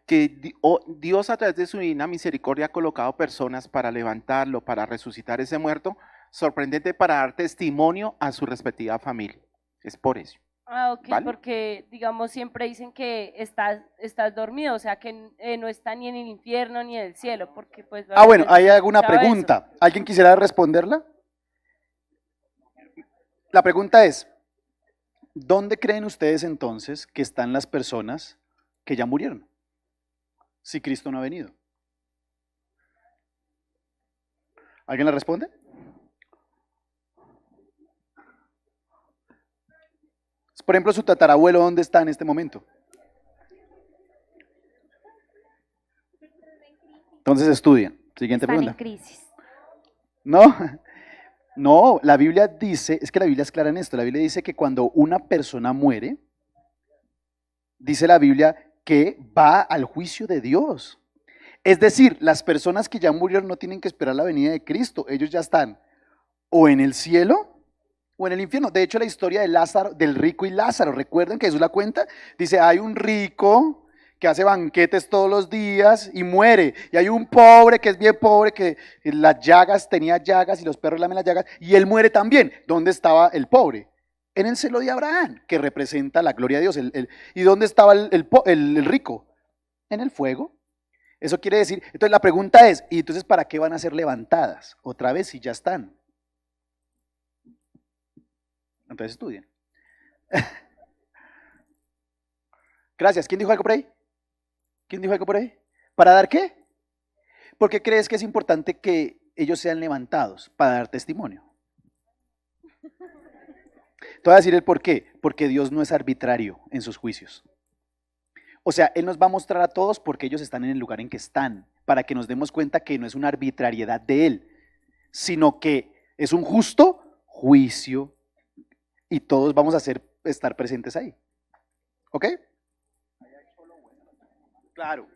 [SPEAKER 3] que Dios a través de su divina misericordia ha colocado personas para levantarlo, para resucitar ese muerto, sorprendente, para dar testimonio a su respectiva familia. Es por eso.
[SPEAKER 11] Ok,
[SPEAKER 3] ¿Vale?
[SPEAKER 11] porque, digamos, siempre dicen que estás dormido, o sea, que no está ni en el infierno ni en el cielo, porque pues...
[SPEAKER 7] Bueno, ¿hay alguna
[SPEAKER 11] escuchaba
[SPEAKER 7] pregunta? ¿Alguien quisiera responderla? La pregunta es, ¿dónde creen ustedes entonces que están las personas que ya murieron? Si Cristo no ha venido. ¿Alguien la responde? Por ejemplo, su tatarabuelo, ¿dónde está en este momento? Entonces estudian. Siguiente
[SPEAKER 2] Están
[SPEAKER 7] pregunta.
[SPEAKER 2] en crisis.
[SPEAKER 7] No, no, la Biblia dice, es que la Biblia es clara en esto, la Biblia dice que cuando una persona muere, dice la Biblia que va al juicio de Dios. Es decir, las personas que ya murieron no tienen que esperar la venida de Cristo, ellos ya están o en el cielo o en el infierno. De hecho, la historia de Lázaro, del rico y Lázaro, recuerden que Jesús la cuenta, dice, hay un rico que hace banquetes todos los días y muere, y hay un pobre que es bien pobre, que las llagas, tenía llagas y los perros lamen las llagas, y él muere también. ¿Dónde estaba el pobre? En el seno de Abraham, que representa la gloria de Dios. ¿Y dónde estaba el rico? En el fuego. Eso quiere decir, entonces la pregunta es, ¿y entonces para qué van a ser levantadas? Otra vez si ya están. Entonces estudien. Gracias. ¿Quién dijo algo por ahí? ¿Quién dijo algo por ahí? ¿Para dar qué? ¿Por qué crees que es importante que ellos sean levantados? Para dar testimonio. Te voy a decir el por qué. Porque Dios no es arbitrario en sus juicios. O sea, Él nos va a mostrar a todos porque ellos están en el lugar en que están, para que nos demos cuenta que no es una arbitrariedad de Él, sino que es un justo juicio y todos vamos a estar presentes ahí. ¿Ok? Claro.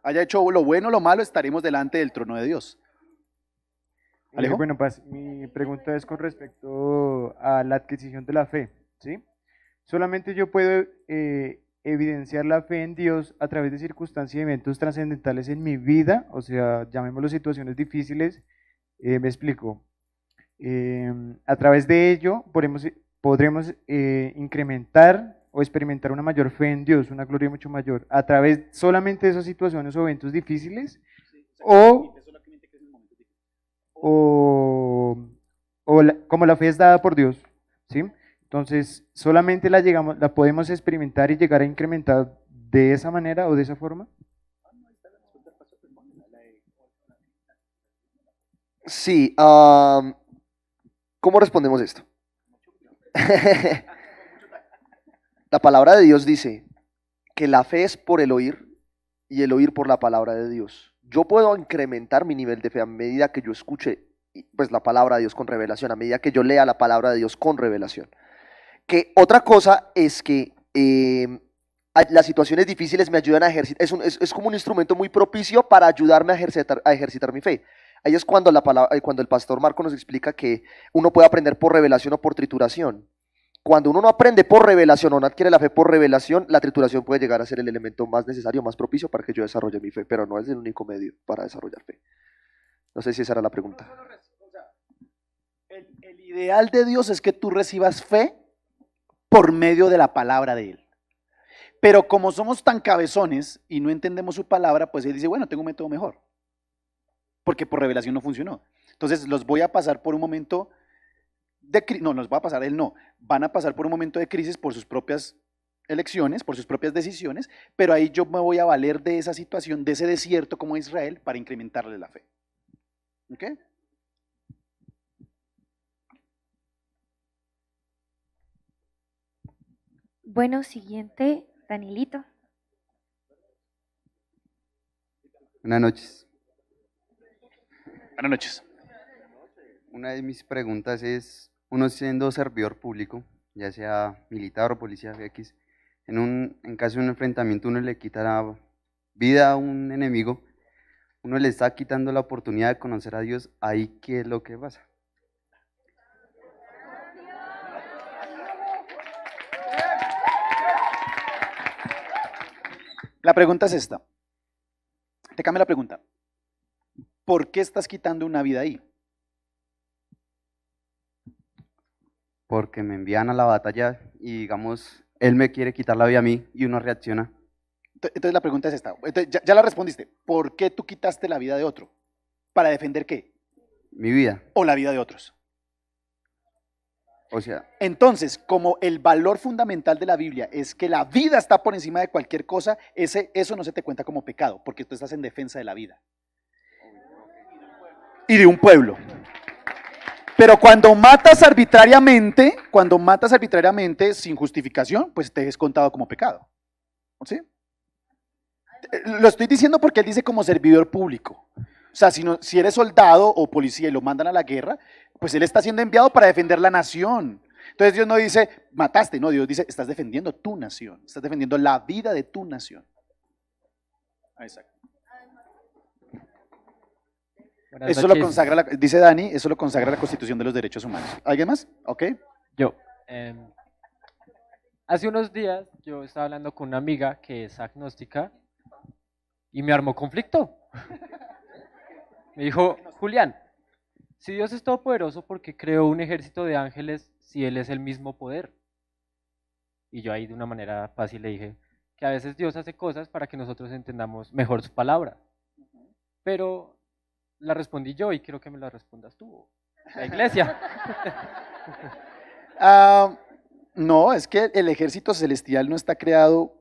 [SPEAKER 7] Haya hecho lo bueno o lo malo, estaremos delante del trono de Dios. ¿Alejo?
[SPEAKER 10] Bueno, pues mi pregunta es con respecto a la adquisición de la fe, ¿sí? Solamente yo puedo evidenciar la fe en Dios a través de circunstancias y eventos trascendentales en mi vida, o sea, llamémoslo situaciones difíciles, me explico. A través de ello podremos incrementar o experimentar una mayor fe en Dios, una gloria mucho mayor, a través solamente de esas situaciones o eventos difíciles, o como la fe es dada por Dios, ¿sí? Entonces, solamente la podemos experimentar y llegar a incrementar de esa manera o de esa forma.
[SPEAKER 5] Sí, ¿cómo respondemos esto? La palabra de Dios dice que la fe es por el oír y el oír por la palabra de Dios. Yo puedo incrementar mi nivel de fe a medida que yo escuche pues la palabra de Dios con revelación, a medida que yo lea la palabra de Dios con revelación. Que otra cosa es que las situaciones difíciles me ayudan a ejercitar, es como un instrumento muy propicio para ayudarme a ejercitar mi fe. Ahí es cuando, cuando el pastor Marco nos explica que uno puede aprender por revelación o por trituración. Cuando uno no aprende por revelación o no adquiere la fe por revelación, la trituración puede llegar a ser el elemento más necesario, más propicio para que yo desarrolle mi fe, pero no es el único medio para desarrollar fe. No sé si esa era la pregunta.
[SPEAKER 7] El ideal de Dios es que tú recibas fe por medio de la palabra de Él. Pero como somos tan cabezones y no entendemos su palabra, pues Él dice, bueno, tengo un método mejor. Porque por revelación no funcionó. Entonces los voy a pasar por un momento de crisis, no, los va a pasar Él no, van a pasar por un momento de crisis por sus propias elecciones, por sus propias decisiones, pero ahí yo me voy a valer de esa situación, de ese desierto como Israel, para incrementarle la fe. ¿Ok?
[SPEAKER 2] Bueno, siguiente, Danielito.
[SPEAKER 12] Buenas noches.
[SPEAKER 7] Buenas noches.
[SPEAKER 12] Una de mis preguntas es, uno siendo servidor público, ya sea militar o policía X, en caso de un enfrentamiento uno le quita la vida a un enemigo, uno le está quitando la oportunidad de conocer a Dios, ahí ¿qué es lo que pasa?
[SPEAKER 7] La pregunta es esta. Te cambio la pregunta. ¿Por qué estás quitando una vida ahí?
[SPEAKER 12] Porque me envían a la batalla y digamos, él me quiere quitar la vida a mí y uno reacciona.
[SPEAKER 7] Entonces la pregunta es esta. Entonces, ya la respondiste. ¿Por qué tú quitaste la vida de otro? ¿Para defender qué?
[SPEAKER 12] Mi vida.
[SPEAKER 7] ¿O la vida de otros?
[SPEAKER 12] O sea,
[SPEAKER 7] entonces, como el valor fundamental de la Biblia es que la vida está por encima de cualquier cosa, eso no se te cuenta como pecado, porque tú estás en defensa de la vida. Y de un pueblo. Pero cuando matas arbitrariamente sin justificación, pues te es contado como pecado. ¿Sí? Lo estoy diciendo porque él dice como servidor público. O sea, si eres soldado o policía y lo mandan a la guerra, pues él está siendo enviado para defender la nación. Entonces Dios no dice, mataste, no, Dios dice, estás defendiendo tu nación, estás defendiendo la vida de tu nación. Exacto. Eso lo consagra, dice Dani, eso lo consagra la Constitución de los Derechos Humanos. ¿Alguien más? Ok.
[SPEAKER 13] Yo. Hace unos días yo estaba hablando con una amiga que es agnóstica y me armó conflicto. Me dijo, Julián, si Dios es todopoderoso, ¿por qué creó un ejército de ángeles si Él es el mismo poder? Y yo ahí de una manera fácil le dije que a veces Dios hace cosas para que nosotros entendamos mejor su palabra. Pero la respondí yo y quiero que me la respondas tú, la iglesia.
[SPEAKER 7] No, es que el ejército celestial no está creado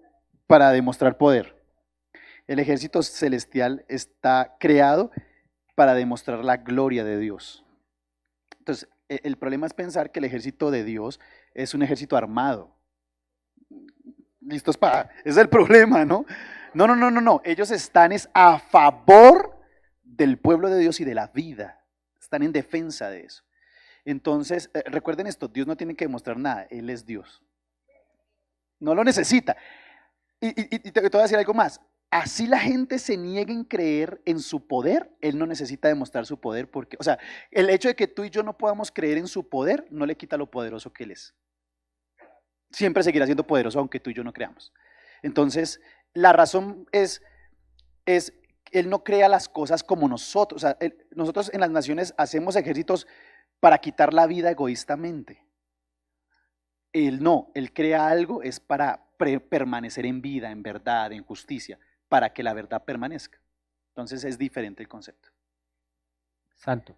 [SPEAKER 7] para demostrar poder. El ejército celestial está creado para demostrar la gloria de Dios. Entonces, el problema es pensar que el ejército de Dios es un ejército armado. ¿Listos para? Ese es el problema, ¿no? No. Ellos están a favor del pueblo de Dios y de la vida. Están en defensa de eso. Entonces, recuerden esto, Dios no tiene que demostrar nada, Él es Dios. No lo necesita. Y te voy a decir algo más. Así la gente se niegue en creer en su poder, Él no necesita demostrar su poder porque, o sea, el hecho de que tú y yo no podamos creer en su poder no le quita lo poderoso que Él es. Siempre seguirá siendo poderoso aunque tú y yo no creamos. Entonces, la razón es Él no crea las cosas como nosotros. O sea, nosotros en las naciones hacemos ejércitos para quitar la vida egoístamente. Él no, él crea algo es para permanecer en vida, en verdad, en justicia, para que la verdad permanezca. Entonces es diferente el concepto.
[SPEAKER 13] Santo.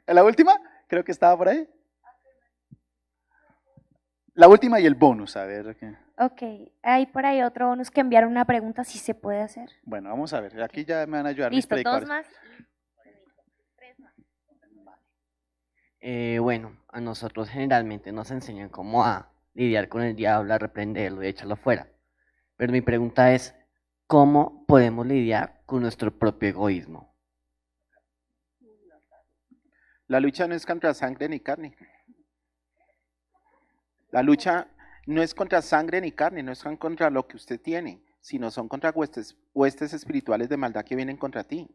[SPEAKER 7] ¿La última? Creo que estaba por ahí. La última y el bonus, a ver.
[SPEAKER 2] Ok, hay por ahí otro bonus que enviaron una pregunta, si se puede hacer.
[SPEAKER 7] Bueno, vamos a ver, aquí ya me van a ayudar mis
[SPEAKER 2] Listo, dos
[SPEAKER 7] predicadores.
[SPEAKER 2] más.
[SPEAKER 14] Bueno, a nosotros generalmente nos enseñan cómo a lidiar con el diablo, a reprenderlo y echarlo fuera. Pero mi pregunta es, ¿cómo podemos lidiar con nuestro propio egoísmo?
[SPEAKER 3] La lucha no es contra sangre ni carne. La lucha no es contra sangre ni carne, no es contra lo que usted tiene, sino son contra huestes espirituales de maldad que vienen contra ti.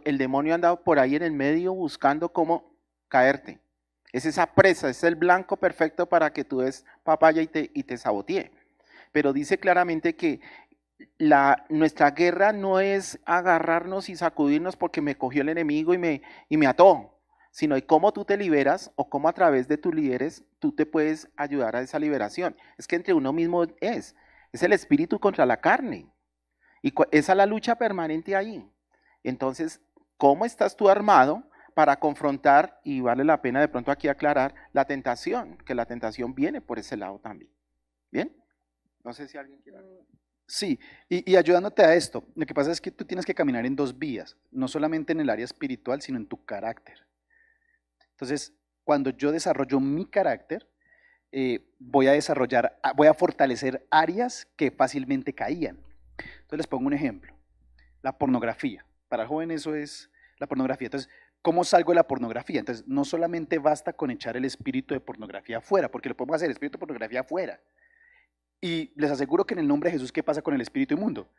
[SPEAKER 3] El demonio ha andado por ahí en el medio buscando cómo caerte. Es esa presa, es el blanco perfecto para que tú des papaya y te sabotee. Pero dice claramente que nuestra guerra no es agarrarnos y sacudirnos porque me cogió el enemigo y me ató, sino de cómo tú te liberas o cómo a través de tus líderes tú te puedes ayudar a esa liberación. Es que entre uno mismo es el espíritu contra la carne. Y esa es la lucha permanente ahí. Entonces, ¿cómo estás tú armado para confrontar, y vale la pena de pronto aquí aclarar, la tentación? Que la tentación viene por ese lado también. ¿Bien? No sé si alguien quiere.
[SPEAKER 7] Sí, y ayudándote a esto, lo que pasa es que tú tienes que caminar en dos vías, no solamente en el área espiritual, sino en tu carácter. Entonces, cuando yo desarrollo mi carácter, voy a fortalecer áreas que fácilmente caían. Entonces les pongo un ejemplo, la pornografía. Para el joven eso es la pornografía. Entonces, ¿cómo salgo de la pornografía? Entonces, no solamente basta con echar el espíritu de pornografía afuera, porque lo podemos hacer, el espíritu de pornografía afuera. Y les aseguro que en el nombre de Jesús, ¿qué pasa con el espíritu inmundo?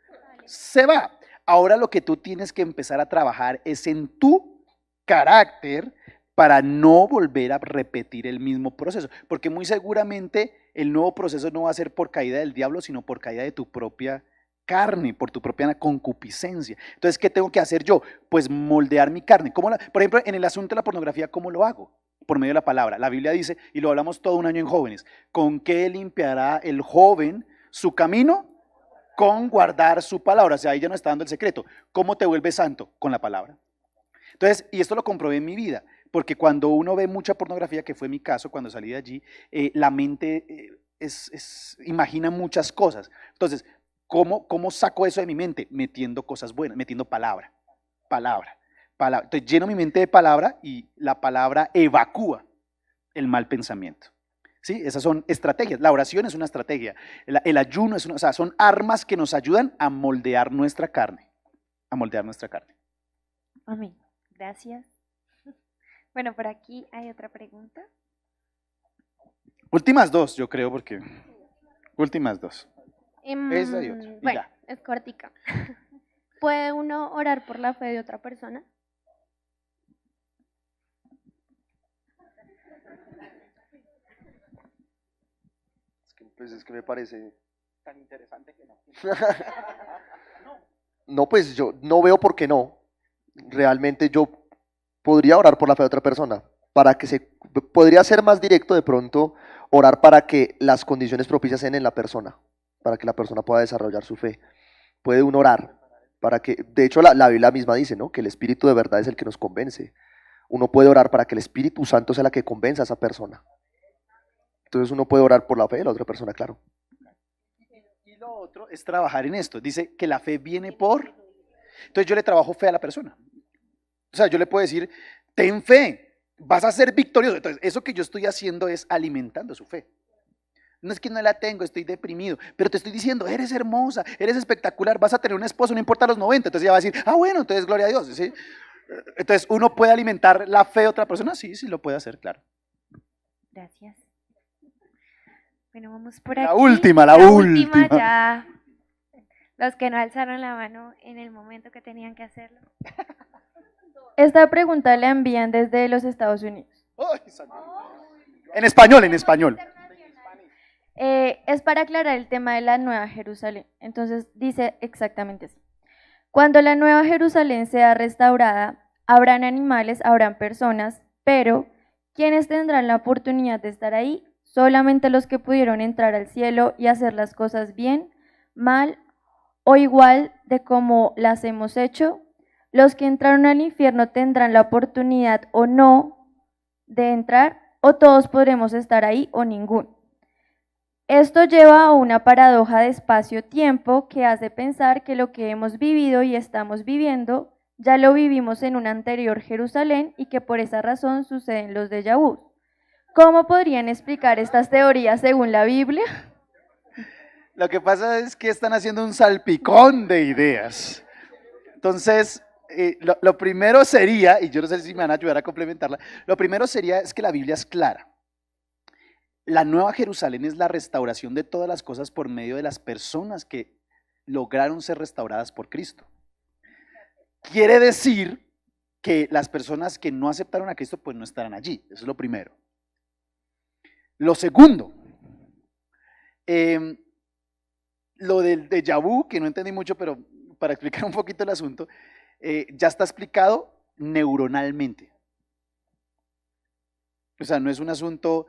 [SPEAKER 7] Se va. Ahora lo que tú tienes que empezar a trabajar es en tu carácter para no volver a repetir el mismo proceso, porque muy seguramente el nuevo proceso no va a ser por caída del diablo, sino por caída de tu propia carne, por tu propia concupiscencia. Entonces, ¿qué tengo que hacer yo? Pues moldear mi carne. Por ejemplo, en el asunto de la pornografía, ¿cómo lo hago? Por medio de la palabra. La Biblia dice, y lo hablamos todo un año en jóvenes, ¿con qué limpiará el joven su camino? Con guardar su palabra. O sea, ahí ya no está dando el secreto. ¿Cómo te vuelves santo? Con la palabra. Entonces, y esto lo comprobé en mi vida, porque cuando uno ve mucha pornografía, que fue mi caso cuando salí de allí, la mente imagina muchas cosas. Entonces, ¿cómo saco eso de mi mente? Metiendo cosas buenas, metiendo palabra. Entonces lleno mi mente de palabra y la palabra evacúa el mal pensamiento. ¿Sí? Esas son estrategias. La oración es una estrategia. El ayuno es o sea, son armas que nos ayudan a moldear nuestra carne.
[SPEAKER 2] Amén. Gracias. Bueno, por aquí hay otra pregunta.
[SPEAKER 7] Últimas dos, yo creo, porque últimas dos. Esa y otra.
[SPEAKER 8] Bueno, es cortica. ¿Puede uno orar por la fe de otra persona?
[SPEAKER 5] Pues es que me parece
[SPEAKER 3] tan interesante que no.
[SPEAKER 5] No, pues yo no veo por qué no. Realmente yo podría orar por la fe de otra persona, podría ser más directo de pronto, orar para que las condiciones propicias sean en la persona, para que la persona pueda desarrollar su fe. Puede uno orar para que, de hecho la Biblia misma dice, ¿no?, que el Espíritu de verdad es el que nos convence. Uno puede orar para que el Espíritu Santo sea la que convenza a esa persona. Entonces uno puede orar por la fe de la otra persona, claro.
[SPEAKER 7] Y lo otro es trabajar en esto. Dice que la fe viene por... Entonces yo le trabajo fe a la persona. O sea, yo le puedo decir, ten fe, vas a ser victorioso. Entonces eso que yo estoy haciendo es alimentando su fe. No es que no la tengo, estoy deprimido, pero te estoy diciendo, eres hermosa, eres espectacular, vas a tener un esposo, no importa los 90. Entonces ella va a decir, bueno, entonces gloria a Dios. ¿Sí? Entonces uno puede alimentar la fe de otra persona, sí lo puede hacer, claro.
[SPEAKER 2] Gracias. Bueno, vamos por aquí.
[SPEAKER 7] La última
[SPEAKER 2] ya. Los que no alzaron la mano en el momento que tenían que hacerlo.
[SPEAKER 8] Esta pregunta la envían desde los Estados Unidos.
[SPEAKER 7] En español.
[SPEAKER 8] Es para aclarar el tema de la Nueva Jerusalén. Entonces dice exactamente así. Cuando la Nueva Jerusalén sea restaurada, habrán animales, habrán personas, pero ¿Quiénes tendrán la oportunidad de estar ahí? Solamente los que pudieron entrar al cielo y hacer las cosas bien, mal o igual de como las hemos hecho. Los que entraron al infierno tendrán la oportunidad o no de entrar, o todos podremos estar ahí o ninguno. Esto lleva a una paradoja de espacio-tiempo que hace pensar que lo que hemos vivido y estamos viviendo ya lo vivimos en una anterior Jerusalén y que por esa razón suceden los déjà vu. ¿Cómo podrían explicar estas teorías según la Biblia?
[SPEAKER 7] Lo que pasa es que están haciendo un salpicón de ideas. Entonces, lo primero sería, y yo no sé si me van a ayudar a complementarla, lo primero sería es que la Biblia es clara. La Nueva Jerusalén es la restauración de todas las cosas por medio de las personas que lograron ser restauradas por Cristo. Quiere decir que las personas que no aceptaron a Cristo pues no estarán allí, eso es lo primero. Lo segundo, lo del déjà vu, que no entendí mucho, pero para explicar un poquito el asunto, ya está explicado neuronalmente. O sea, no es un asunto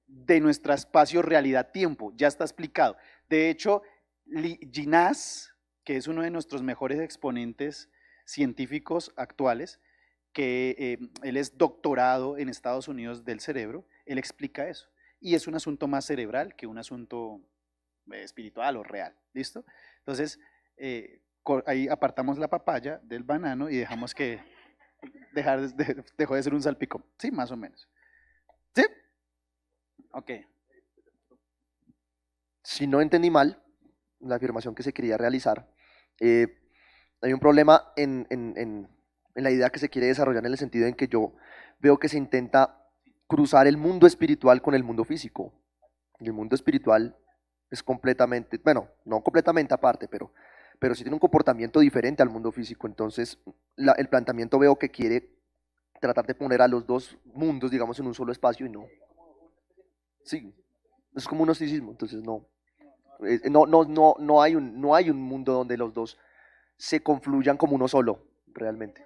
[SPEAKER 7] de nuestro espacio realidad-tiempo, ya está explicado. De hecho, Ginás, que es uno de nuestros mejores exponentes científicos actuales, que él es doctorado en Estados Unidos del cerebro, él explica eso. Y es un asunto más cerebral que un asunto espiritual o real, ¿listo? Entonces, ahí apartamos la papaya del banano y dejamos que dejó de ser un salpicón, ¿sí? Más o menos. ¿Sí? Ok.
[SPEAKER 5] Si no entendí mal la afirmación que se quería realizar, hay un problema en la idea que se quiere desarrollar en el sentido en que yo veo que se intenta cruzar el mundo espiritual con el mundo físico. Y el mundo espiritual es completamente, bueno, no completamente aparte, pero sí tiene un comportamiento diferente al mundo físico. Entonces, el planteamiento veo que quiere tratar de poner a los dos mundos, digamos, en un solo espacio y no. Sí, es como un gnosticismo, entonces no hay un mundo donde los dos se confluyan como uno solo, realmente.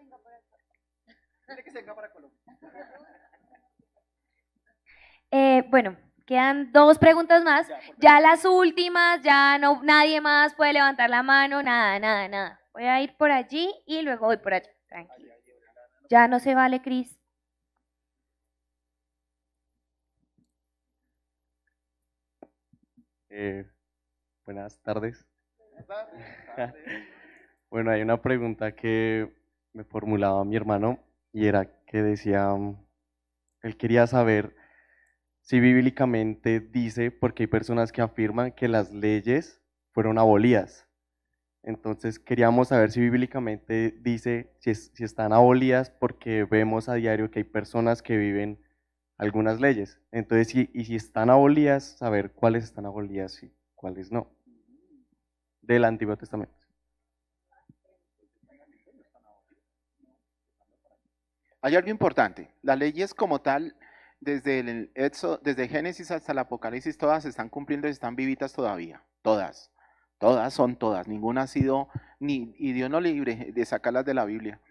[SPEAKER 2] Bueno, quedan 2 preguntas más. Ya las últimas, ya no, nadie más puede levantar la mano, nada. Voy a ir por allí y luego voy por allá. Tranquilo. Ya no se vale, Cris.
[SPEAKER 15] Buenas tardes. Bueno, hay una pregunta que me formulaba mi hermano y era que decía, él quería saber si bíblicamente dice, porque hay personas que afirman que las leyes fueron abolidas. Entonces queríamos saber si bíblicamente dice si están abolidas, porque vemos a diario que hay personas que viven algunas leyes. Entonces, si están abolidas, saber cuáles están abolidas y cuáles no, del Antiguo Testamento.
[SPEAKER 3] Hay algo importante, las leyes como tal, desde Génesis hasta el Apocalipsis, todas se están cumpliendo y están vivitas todavía, todas son todas, ninguna ha sido, y Dios no libre de sacarlas de la Biblia.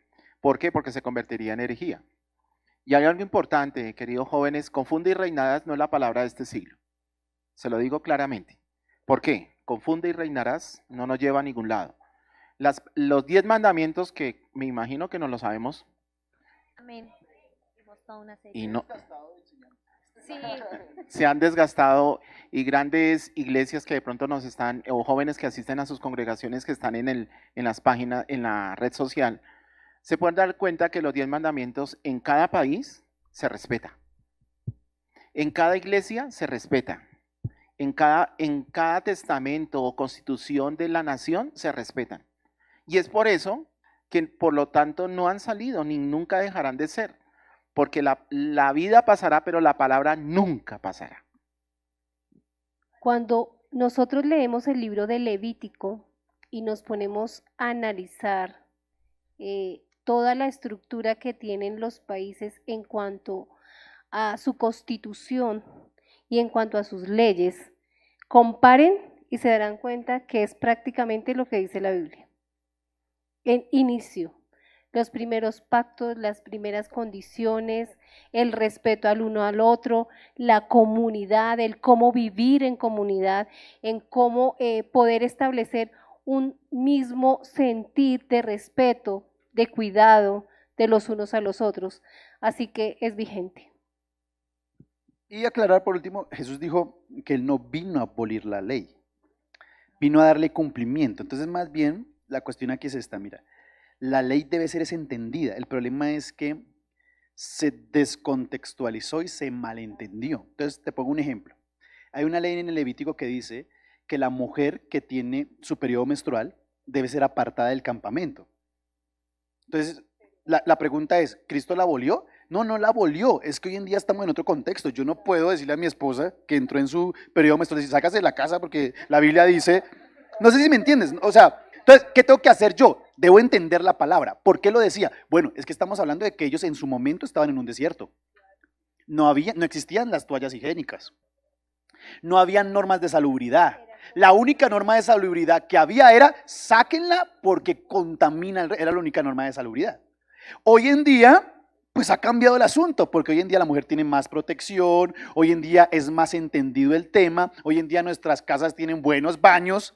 [SPEAKER 3] ¿Por qué? Porque se convertiría en herejía. Y hay algo importante, queridos jóvenes, confunde y reinarás no es la palabra de este siglo, se lo digo claramente. ¿Por qué? Confunde y reinarás no nos lleva a ningún lado. Los 10 mandamientos que me imagino que no lo sabemos,
[SPEAKER 2] Amén. Toda una serie.
[SPEAKER 3] y no, sí, se han desgastado, y grandes iglesias que de pronto nos están, o jóvenes que asisten a sus congregaciones que están en las páginas, en la red social, se pueden dar cuenta que los 10 mandamientos en cada país se respeta. En cada iglesia se respeta. En cada testamento o constitución de la nación se respetan. Y es por eso que por lo tanto no han salido ni nunca dejarán de ser. Porque la vida pasará, pero la palabra nunca pasará.
[SPEAKER 4] Cuando nosotros leemos el libro de Levítico y nos ponemos a analizar toda la estructura que tienen los países en cuanto a su constitución y en cuanto a sus leyes, comparen y se darán cuenta que es prácticamente lo que dice la Biblia. En inicio, los primeros pactos, las primeras condiciones, el respeto al uno al otro, la comunidad, el cómo vivir en comunidad, en cómo poder establecer un mismo sentir de respeto, de cuidado de los unos a los otros. Así que es vigente.
[SPEAKER 7] Y aclarar por último, Jesús dijo que Él no vino a abolir la ley, vino a darle cumplimiento. Entonces más bien la cuestión aquí es esta, mira, la ley debe ser entendida, el problema es que se descontextualizó y se malentendió. Entonces te pongo un ejemplo, hay una ley en el Levítico que dice que la mujer que tiene su periodo menstrual debe ser apartada del campamento. Entonces la pregunta es, ¿Cristo la abolió? No, no la abolió, es que hoy en día estamos en otro contexto. Yo no puedo decirle a mi esposa que entró en su periodo menstrual, decir, sácase de la casa porque la Biblia dice, no sé si me entiendes, o sea, entonces, ¿qué tengo que hacer yo? Debo entender la palabra. ¿Por qué lo decía? Bueno, es que estamos hablando de que ellos en su momento estaban en un desierto. No existían las toallas higiénicas, no habían normas de salubridad. La única norma de salubridad que había era, sáquenla porque contamina, era la única norma de salubridad. Hoy en día, pues ha cambiado el asunto, porque hoy en día la mujer tiene más protección, hoy en día es más entendido el tema, hoy en día nuestras casas tienen buenos baños.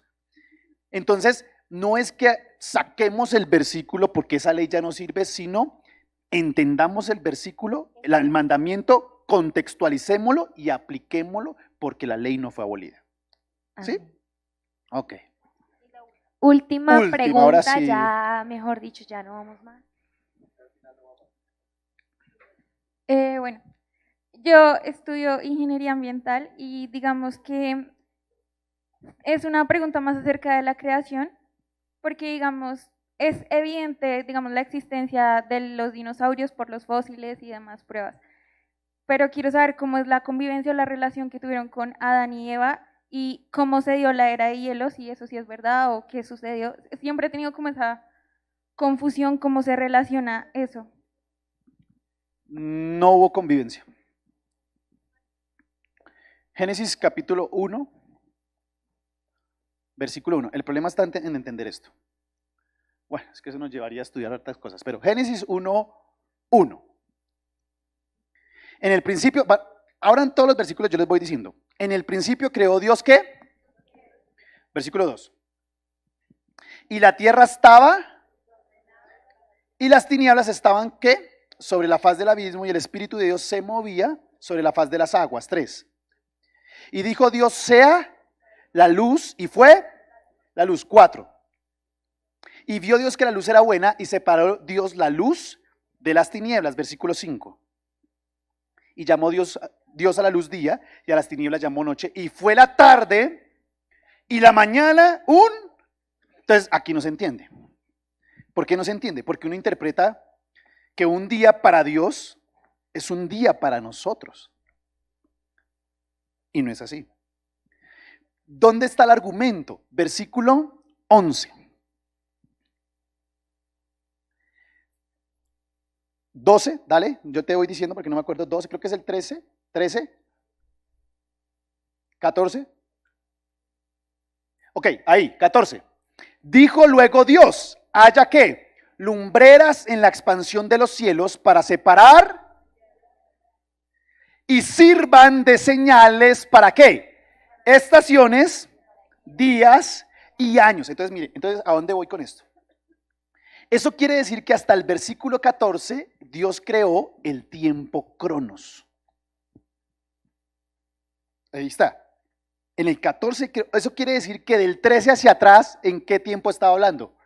[SPEAKER 7] Entonces, no es que saquemos el versículo porque esa ley ya no sirve, sino entendamos el versículo, el mandamiento, contextualicémoslo y apliquémoslo porque la ley no fue abolida. ¿Sí? Ok.
[SPEAKER 2] Última
[SPEAKER 7] ahora
[SPEAKER 2] pregunta,
[SPEAKER 7] sí.
[SPEAKER 2] ya mejor dicho, ya no vamos más.
[SPEAKER 8] Bueno, yo estudio ingeniería ambiental y digamos que es una pregunta más acerca de la creación, porque digamos, es evidente, digamos, la existencia de los dinosaurios por los fósiles y demás pruebas, pero quiero saber cómo es la convivencia o la relación que tuvieron con Adán y Eva y cómo se dio la era de hielo, si eso sí es verdad o qué sucedió. Siempre he tenido como esa confusión, cómo se relaciona eso.
[SPEAKER 7] No hubo convivencia. Génesis capítulo 1, versículo 1. El problema está en entender esto. Bueno, es que eso nos llevaría a estudiar otras cosas, pero Génesis 1, 1. En el principio, ahora en todos los versículos yo les voy diciendo, en el principio creó Dios ¿qué? Versículo 2. Y la tierra estaba, y las tinieblas estaban ¿qué? Sobre la faz del abismo, y el Espíritu de Dios se movía sobre la faz de las aguas. 3. Y dijo Dios, sea la luz, y fue la luz. 4. Y vio Dios que la luz era buena, y separó Dios la luz de las tinieblas. Versículo 5. Y llamó Dios a la luz día, y a las tinieblas llamó noche, y fue la tarde, y la mañana Entonces, aquí no se entiende. ¿Por qué no se entiende? Porque uno interpreta que un día para Dios es un día para nosotros. Y no es así. ¿Dónde está el argumento? Versículo 11. 12, dale, yo te voy diciendo porque no me acuerdo, 12, creo que es el 13, 14. Ok, ahí, 14. Dijo luego Dios, haya que lumbreras en la expansión de los cielos para separar y sirvan de señales para ¿qué? Estaciones, días y años. Entonces, mire, ¿a dónde voy con esto? Eso quiere decir que hasta el versículo 14 Dios creó el tiempo cronos. Ahí está. En el 14, eso quiere decir que del 13 hacia atrás, ¿en qué tiempo estaba hablando?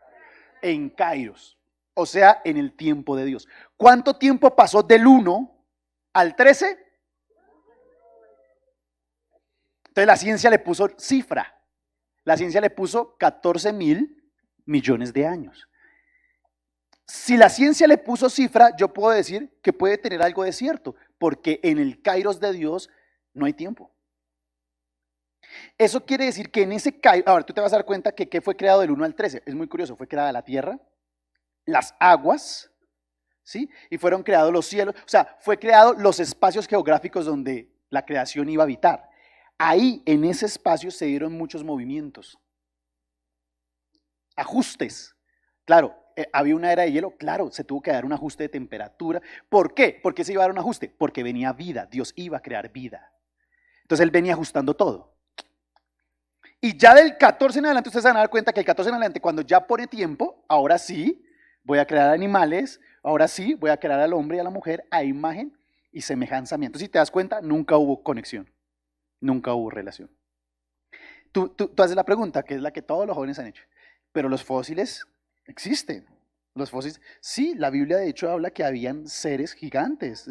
[SPEAKER 7] En Kairos. O sea, en el tiempo de Dios. ¿Cuánto tiempo pasó del 1 al 13? Entonces la ciencia le puso cifra. La ciencia le puso 14.000 millones de años. Si la ciencia le puso cifra, yo puedo decir que puede tener algo de cierto, porque en el Kairos de Dios no hay tiempo. Eso quiere decir que en ese Kairos, ahora tú te vas a dar cuenta que ¿qué fue creado del 1 al 13? Es muy curioso, fue creada la tierra, las aguas, ¿sí? Y fueron creados los cielos, o sea, fue creado los espacios geográficos donde la creación iba a habitar. Ahí, en ese espacio, se dieron muchos movimientos, ajustes. Claro, había una era de hielo, claro, se tuvo que dar un ajuste de temperatura. ¿Por qué? ¿Por qué se iba a dar un ajuste? Porque venía vida, Dios iba a crear vida. Entonces Él venía ajustando todo. Y ya del 14 en adelante, ustedes se van a dar cuenta que el 14 en adelante, cuando ya pone tiempo, ahora sí, voy a crear animales, ahora sí, voy a crear al hombre y a la mujer a imagen y semejanza mía. Entonces, si te das cuenta, nunca hubo conexión, nunca hubo relación. Tú haces la pregunta, que es la que todos los jóvenes han hecho, pero los fósiles existen. Los fósiles, sí, la Biblia de hecho habla que habían seres gigantes,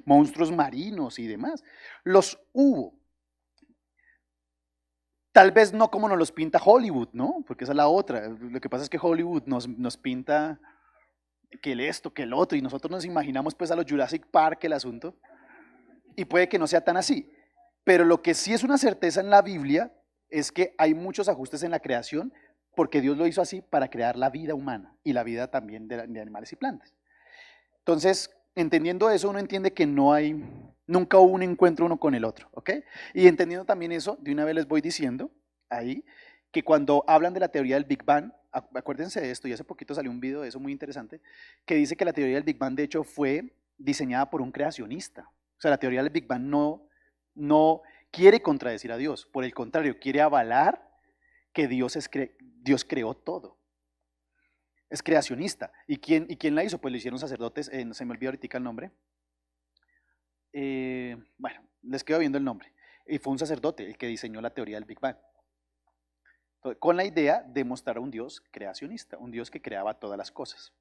[SPEAKER 7] monstruos marinos y demás. Los hubo. Tal vez no como nos los pinta Hollywood, ¿no? Porque esa es la otra. Lo que pasa es que Hollywood nos pinta que el esto, que el otro, y nosotros nos imaginamos pues a los Jurassic Park el asunto, y puede que no sea tan así. Pero lo que sí es una certeza en la Biblia es que hay muchos ajustes en la creación, porque Dios lo hizo así para crear la vida humana y la vida también de animales y plantas. Entonces, entendiendo eso, uno entiende que nunca hubo un encuentro uno con el otro, ¿ok? Y entendiendo también eso, de una vez les voy diciendo ahí, que cuando hablan de la teoría del Big Bang, acuérdense de esto, y hace poquito salió un video de eso muy interesante, que dice que la teoría del Big Bang de hecho fue diseñada por un creacionista. O sea, la teoría del Big Bang no quiere contradecir a Dios, por el contrario, quiere avalar que Dios creó todo. Es creacionista. ¿Y quién la hizo? Pues lo hicieron sacerdotes, se me olvidó ahorita el nombre. Bueno, les quedo viendo el nombre. Y fue un sacerdote el que diseñó la teoría del Big Bang. Entonces, con la idea de mostrar a un Dios creacionista, un Dios que creaba todas las cosas.